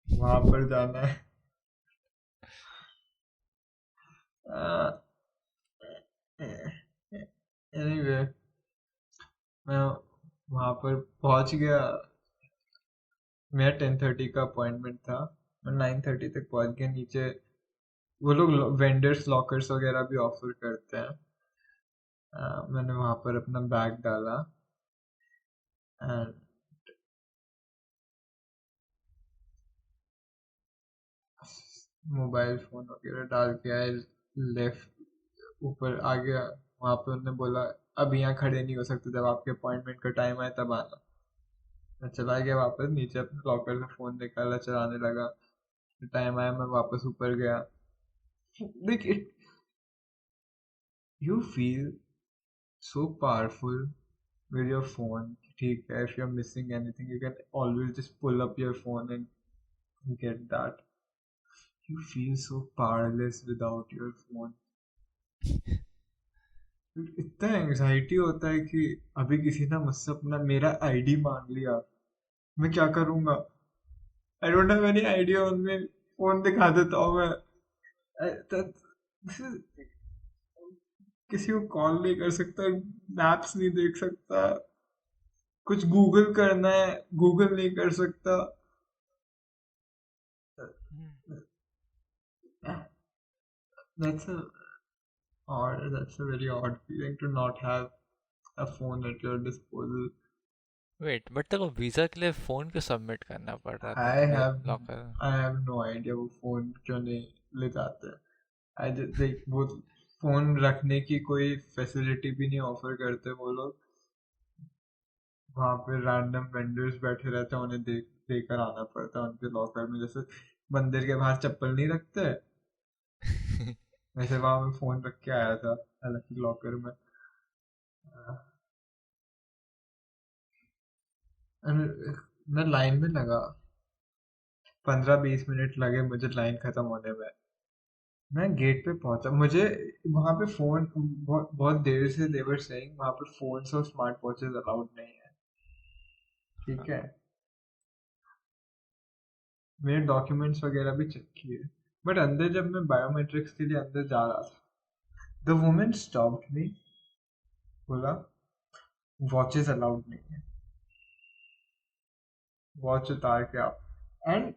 वहां पर जाना है. एनीवे, मैं वहां पर पहुंच गया. मेरा 10:30 का अपॉइंटमेंट था. मैं 9:30 तक पहुंच गया नीचे. वो लोग वेंडर्स लॉकर्स वगैरह भी ऑफर करते हैं. मैंने वहां पर अपना बैग डाला एंड मोबाइल फोन वगैरह डाल के आए. लेफ्ट ऊपर आ गया. वहां पे उन्होंने बोला अब यहाँ खड़े नहीं हो सकते, जब आपके अपॉइंटमेंट का टाइम आए तब आना. मैं चला गया वापस नीचे, अपने लॉकर से फोन निकाला, चलाने लगा. टाइम आया, मैं वापस ऊपर गया. Like it, you feel so powerful with your phone. ठीक है, if you're missing anything, you can always just pull up your phone and get that. You feel so powerless without your phone. इतना एंजाइटी होता है कि अभी किसी ने मुझसे अपना मेरा आईडी मांग लिया, मैं क्या करूंगा? I don't have any idea उनमें, फोन दिखा देता हूँ मैं। किसी को कॉल नहीं कर सकता, मैप्स नहीं देख सकता, कुछ गूगल करना है गूगल नहीं कर सकता। That's a that's a very odd feeling to not have a phone at your disposal. Wait, but तेरे को वीज़ा के लिए फ़ोन क्यों सबमिट करना पड़ रहा था I मेरे have locker? I have no idea वो फोन क्यों नहीं ले जाते हैं। I just like वो फोन रखने की कोई फैसिलिटी भी नहीं ऑफर करते वो लोग। वहां पे रैंडम वेंडर्स बैठे रहते हैं, उन्हें देकर आना पड़ता है उनके लॉकर में, जैसे मंदिर के बाहर चप्पल नहीं रखते वैसे वहां मैं फोन रख के आया था अलग लॉकर में। And मैं लाइन में लगा, 15-20 मिनट लगे मुझे लाइन खत्म होने में। मैं गेट पे पहुंचा, मुझे वहां पे फोन बहुत देर से देवर सेइंग वहां पे फोन और स्मार्ट वॉचेस अलाउड नहीं है। ठीक है, मेरे डॉक्यूमेंट्स वगैरह भी चेक किए, बट अंदर जब मैं बायोमेट्रिक्स के लिए अंदर जा रहा था, द वुमेन स्टॉप्ड मी, बोला वॉचेस अलाउड नहीं है, वॉच उतार के आओ। एंड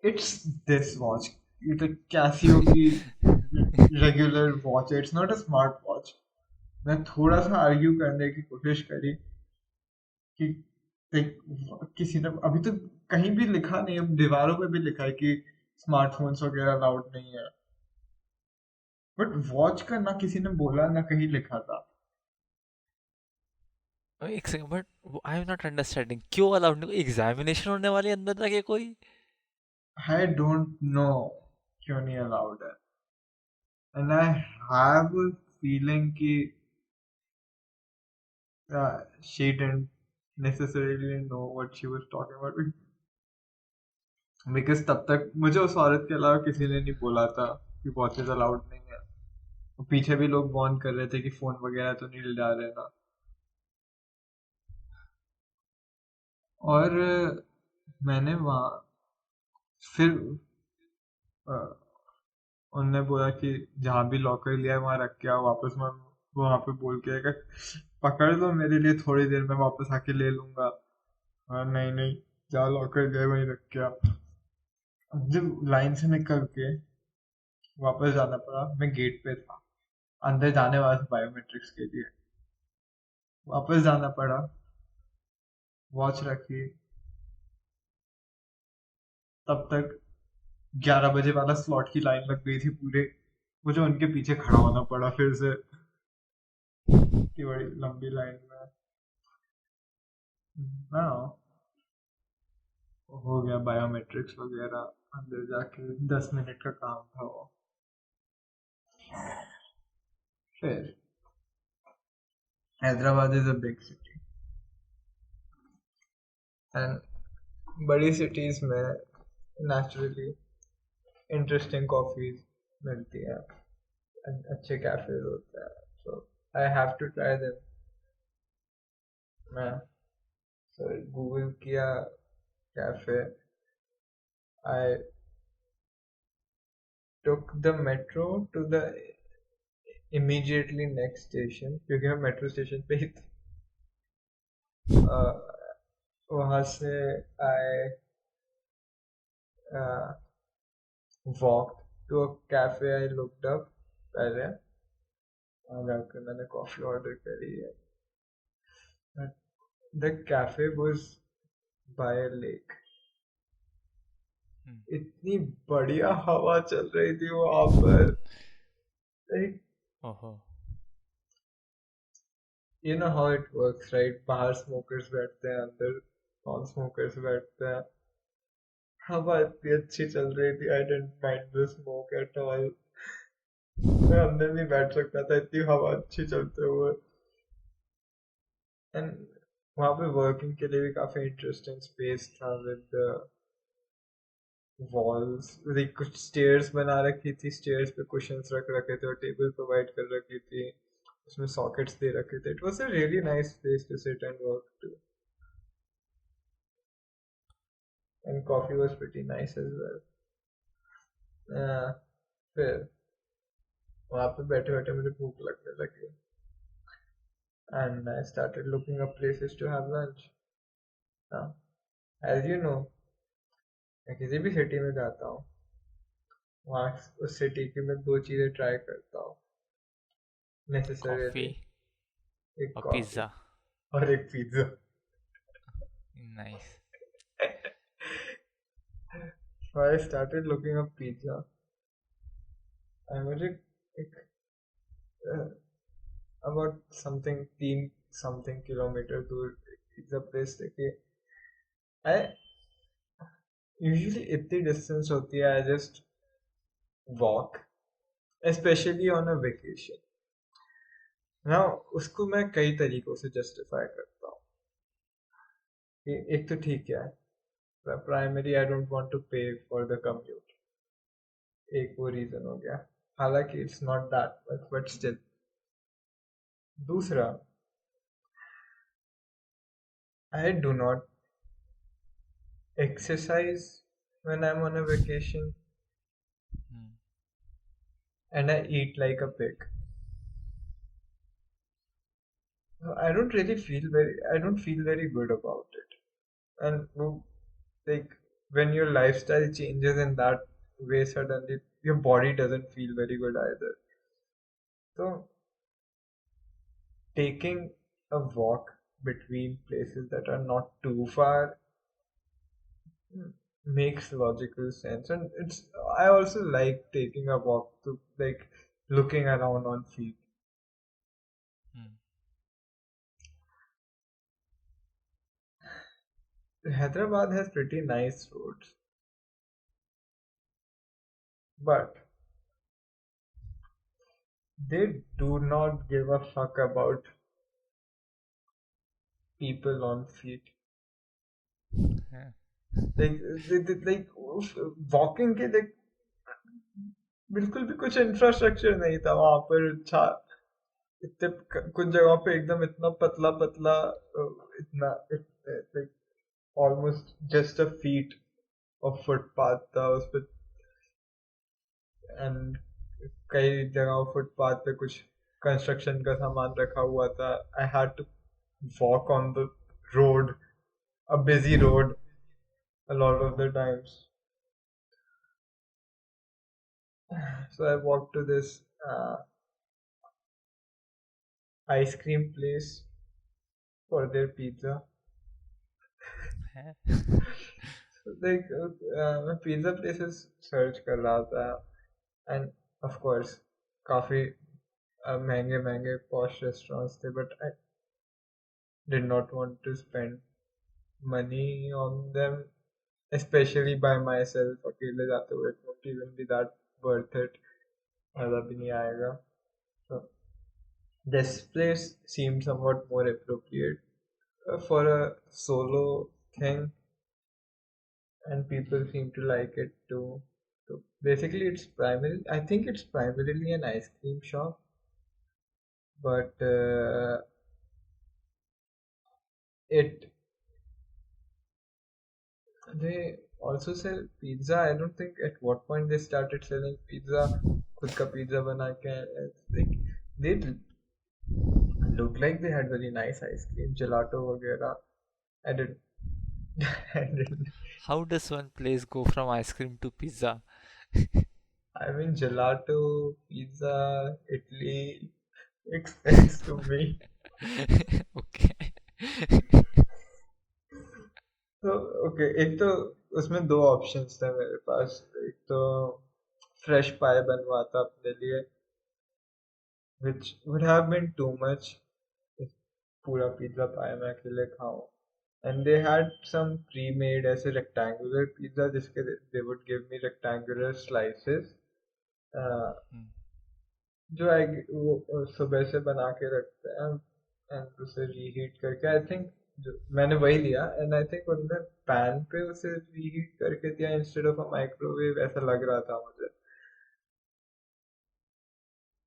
इट्स दिस वॉच, ये कैसियो की रेगुलर वॉच है, it's not a smart watch. मैं थोड़ा सा आर्ग्यू करने की कोशिश करी कि किसी ने अभी तो कहीं भी लिखा नहीं है, दीवारों पे भी लिखा है कि स्मार्टफोन्स वगैरह अलाउड नहीं है, बट वॉच का ना किसी ने बोला ना कहीं लिखा था। एक second, but I am not understanding, क्यों अलाउड नहीं? एग्जामिनेशन होने वाली है, अंदर जाके कोई? आई डोंट नो क्यों नहीं अलाउड है। एंड आई हैव फीलिंग कि she didn't necessarily know what she was talking about, because तब तक मुझे उस औरत के अलावा किसी ने नहीं बोला था कि वॉचेस अलाउड नहीं है। और पीछे भी लोग वार्न कर रहे थे कि फोन वगैरह तो नहीं ले जा रहे ना। और मैंने वहाँ फिर अ, उनने बोला कि जहाँ भी लॉकर लिया है वहाँ रख के आओ वापस। मैं वहाँ पे बोल के आया, पकड़ लो मेरे लिए थोड़ी देर में वापस आके ले लूंगा। नहीं नहीं, जहाँ लॉकर लिया है वहीं रख के आओ। अब जब लाइन से निकल के वापस जाना पड़ा, मैं गेट पे था, अंदर जाने वाला था बायोमेट्रिक्स के लिए, वापस जाना पड़ा, वॉच रखी। तब तक 11 बजे वाला स्लॉट की लाइन लग गई थी पूरे, मुझे उनके पीछे खड़ा होना पड़ा फिर से, इतनी बड़ी लंबी लाइन में। हाँ, हो गया बायोमेट्रिक्स वगैरह, अंदर जाके 10 मिनट का काम था वो। फिर Hyderabad is a big city, and बड़ी सिटीज में नेचुरली इंटरेस्टिंग कॉफीज मिलती है, अच्छे कैफेज होते हैं, so I have to try them. मैं सर गूगल किया cafe, I took the metro to the immediately next station, क्योंकि मैं मेट्रो स्टेशन पे ही था। वहां से आई walked to a cafe I looked up पहले, वहाँ जाकर मैंने कॉफी ऑर्डर करी है। The cafe was by a lake, इतनी बढ़िया हवा चल रही थी वहां पर। Like, ओहो। you know how it works, right? बाहर स्मोकर्स बैठते हैं, अंदर नॉन स्मोकर्स बैठते हैं। हवा इतनी अच्छी चल रही थी, I didn't mind the smoke at all. मैं अंदर नहीं बैठ सकता था, इतनी हवा अच्छी चलते हुए। एंड वहाँ पे वर्किंग के लिए भी काफी इंटरेस्टिंग स्पेस था विद वॉल्स, लाइक कुछ स्टेयर्स बना रखी थी, स्टेयर्स पे कुशंस रख रखे थे और टेबल प्रोवाइड कर रखी थी, उसमें सॉकेट्स दे रखे थे. It was a really nice place to sit and work too, and coffee was pretty nice as well. फिर वहाँ पे बैठे बैठे मुझे भूख लगने लगी, and I started looking up places to have lunch. As you know, मैं किसी भी सिटी में जाता हूँ, वहाँ उस सिटी की मैं दो चीज़ें ट्राई करता हूँ कॉफ़ी नेसेसरीली. एक और कॉफी पिज़्ज़ा. और एक pizza. Nice. So I started looking up pizza. I मुझे एक about something 3 something kilometer दूर पिज्जा प्लेस देखी. I usually इतनी डिस्टेंस होती है, I just walk, especially on a vacation. Now उसको मैं कई तरीकों से justify करता हूँ. एक तो ठीक है, primary I don't want to pay for the commute, एक वो रीजन हो गया. हालांकि it's not that much but still. दूसरा, I do not exercise when I'm on a vacation, Hmm. and I eat like a pig. So I don't feel very good about it. And like when your lifestyle changes in that way suddenly, your body doesn't feel very good either. So taking a walk between places that are not too far makes logical sense. And it's I also like taking a walk to like looking around on feet. Hmm. Hyderabad has pretty nice roads, but they do not give a fuck about people on feet. Yeah. Like, like walking के like बिल्कुल भी कुछ इंफ्रास्ट्रक्चर नहीं था वहां पर. इतने कुछ जगहों पे एकदम इतना पतला पतला, इतना like almost just a feet of footpath था उस पे. एंड कई जगहों फुटपाथ पे कुछ कंस्ट्रक्शन का सामान रखा हुआ था. I had to walk on the road, a busy road, a lot of the times. So I walked to this ice cream place for their pizza. है. So like मैं pizza places search कर रहा था, and of course काफी महंगे महंगे posh restaurants थे, but I did not want to spend money on them, especially by myself. अकेले जाते हुए it won't even be that worth it. मजा भी नहीं आएगा. So this place seemed somewhat more appropriate for a solo thing, and people Hmm. seem to like it too. So basically, I think it's primarily an ice cream shop, but it they also sell pizza. I don't think at what point they started selling pizza. खुद का पिज्जा बना के, like they looked like they had very nice ice cream, gelato वगैरह. I didn't, I didn't. How does one place go from ice cream to pizza? I mean, gelato, pizza, Italy makes sense to me. Okay. तो ओके, एक तो उसमें दो ऑप्शंस थे मेरे पास. एक तो फ्रेश पाए बनवाता अपने लिए, which would have been too much if पूरा पिज्जा पाए मैं अकेले खाऊं. And they had some pre-made ऐसे rectangular pizza जिसके they would give me rectangular slices, uh, Hmm. जो वो सुबह से बना के रखते हैं. एंड उसे रीहीट करके आई थिंक मैंने वही लिया एंड आई थिंक उनने पैन पे उसे रीहीट करके दिया इंस्टेड ऑफ अ माइक्रोवेव, ऐसा लग रहा था मुझे.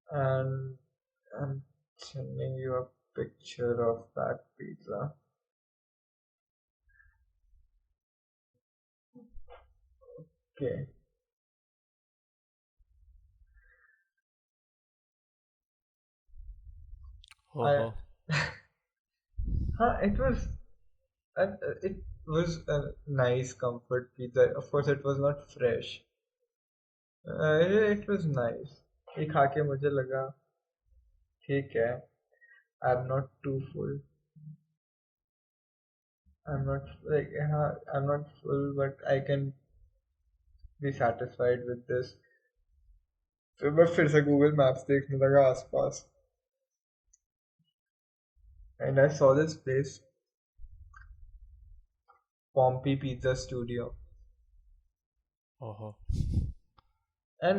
And I'm sending you a picture of that pizza. Okay. I ओहो. it was it was a nice comfort pizza. Of course, it was not fresh. It was nice. ये खा के मुझे लगा ठीक है. I'm not too full. I'm not like I'm not full, but I can be satisfied with this. फिर मैं फिर से गूगल मैप्स देखने लगा आसपास. And I saw this place, Pompey Pizza Studio. ओहो. एंड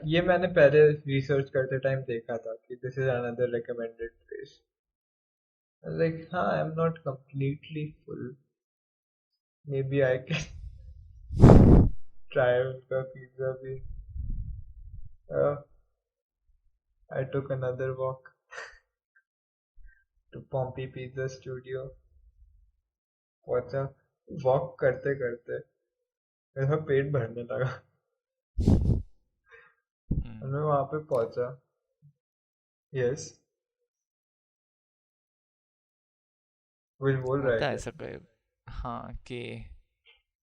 ये मैंने पहले रिसर्च करते टाइम देखा था कि this is another recommended place. Like हाँ, I am not completely full. Maybe I can try उनका पिज्जा भी. I took another walk to Pompey pizza studio. पहुंचा. वॉक करते करते मेरा पेट भरने लगा. और मैं वहां पे पहुंचा. यस. कुछ बोल रहा है होता है क्या? ऐसा कई. हाँ कि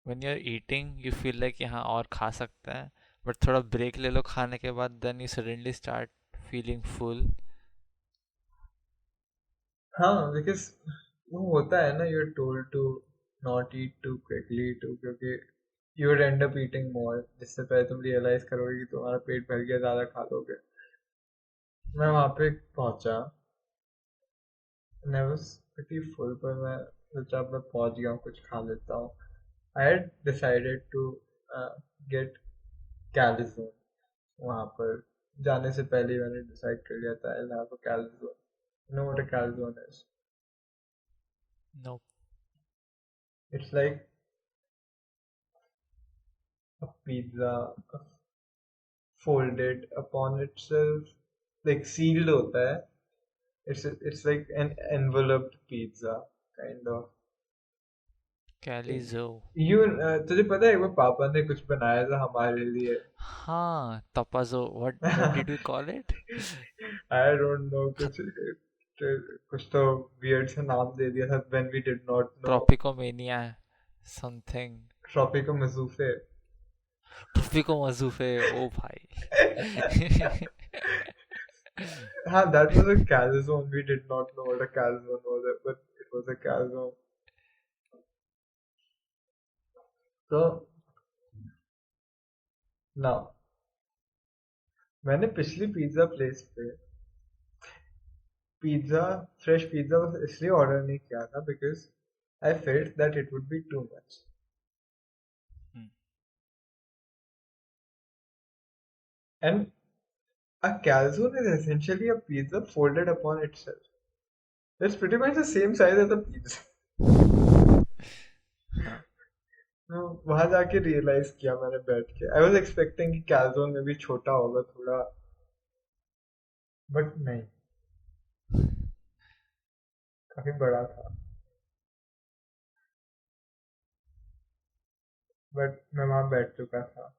when you're eating you feel like कि हाँ और खा सकता है, but थोड़ा ब्रेक ले लो खाने के बाद, then you suddenly start feeling full. हाँ, बिकॉज वो होता है ना, you're told to not eat too quickly too, क्योंकि you would end up eating more, जिससे पहले तुम रियलाइज करोगे कि तुम्हारा पेट भर गया, ज्यादा खा लोगे. मैं वहां पे पहुंचा and I was pretty full, पर मैं सोचा अब मैं पहुंच गया हूँ, कुछ खा लेता हूँ. I had decided to get calzone. वहां पर जाने से पहले ही मैंने डिसाइड कर लिया था I'll have a calzone. You know what a calzone is? No. It's like a pizza folded upon itself, like sealed होता है. It's like an enveloped pizza kind of thing. Calizo. तुझे पता है एक बार पापा ने कुछ बनाया था हमारे लिए. हाँ, tapazo. What did you call it? I don't know, ख- कुछ तो weird सा नाम दे दिया था when we did not know. Tropicomania something. ट्रॉपिको मजूफे. Tropico Mazufe. ओ भाई. हाँ, that was a calzone. We did not know what a calzone was, but it was a calzone. So now मैंने पिछली पिज्जा प्लेस पे पिज्जा फ्रेश पिज्जा इसलिए ऑर्डर नहीं किया था because I felt that it would B too much. Hmm. And a calzone is essentially a pizza folded upon itself. It's pretty much the same size as a pizza. हाँ. तो वहां जाके रियलाइज किया मैंने बैठ के. आई वाज एक्सपेक्टिंग कि कैल्जोन में भी छोटा होगा थोड़ा, बट नहीं, काफी बड़ा था. बट मैं वहां बैठ चुका था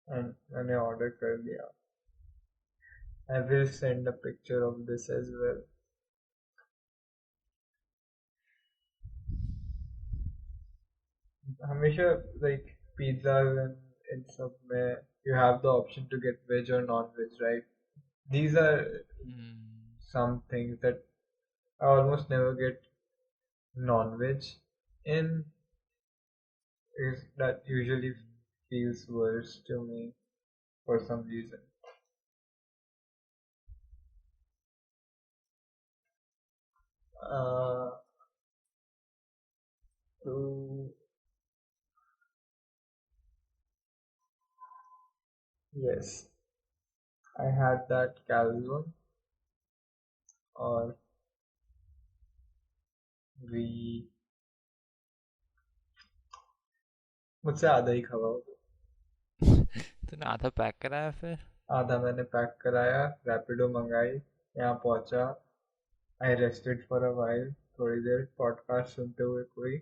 एंड मैंने ऑर्डर कर दिया. I will send a picture of this as well. हमेशा लाइक pizzas and in सब में you have the option to get veg or non-veg, right? These are Hmm. some things that I almost never get non-veg in, is that usually feels worse to me for some reason. Uh, so yes, I had that calzone, or we मुझसे आधा ही खवा हो तूने आधा पैक कराया फिर? आधा मैंने पैक कराया रैपिडो मंगाई यहाँ पहुंचा आई रेस्टेड फॉर अ वाइल थोड़ी देर पॉडकास्ट सुनते हुए कोई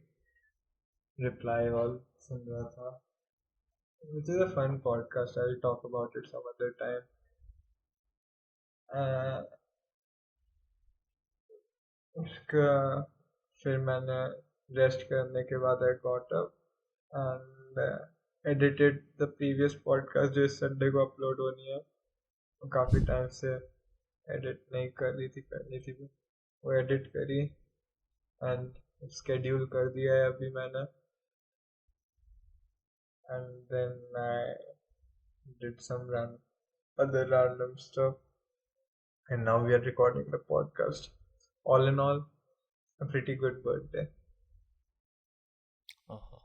रिप्लाई ऑल सुन रहा था which is a fun podcast I'll talk about it some other time उसका फिर मैंने रेस्ट करने के बाद I got up and edited the previous podcast जो इस संडे को अपलोड होनी है वो काफ़ी टाइम से एडिट नहीं कर रही थी करनी थी वो एडिट करी एंड स्केड्यूल कर दिया है अभी मैंने and then I did some run other random stuff and now we are recording the podcast all in all a pretty good birthday. ओहो।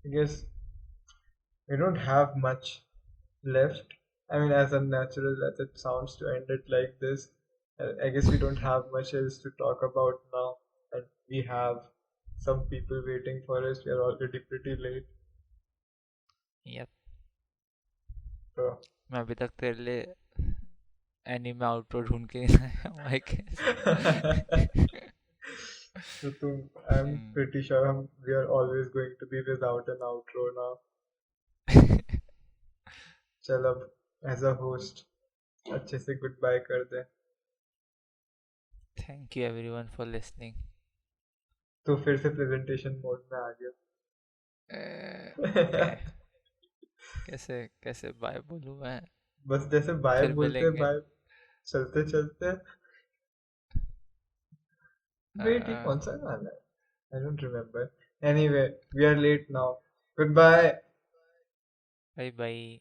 I guess we don't have much left. I mean, as unnatural as it sounds to end it like this, I guess we don't have much else to talk about now. And we have some people waiting for us. We are already pretty late. Yup. So, मैं अभी तक तेरे लिए एनीमे आउटरो ढूंढ के नहीं लाया हूँ, I guess। I'm pretty sure we are always going to be without an outro now. चल अब एज अ होस्ट अच्छे से गुड बाय कर दे thank you everyone for listening. तो फिर से प्रेजेंटेशन मोड में आ गया ओके। कैसे कैसे बाय बोलूँ मैं? बस जैसे बाय फिर बोलते मिलेंगे। बाय चलते चलते वेट ये कौन सा गाना है I don't remember anyway we are late now good bye bye bye.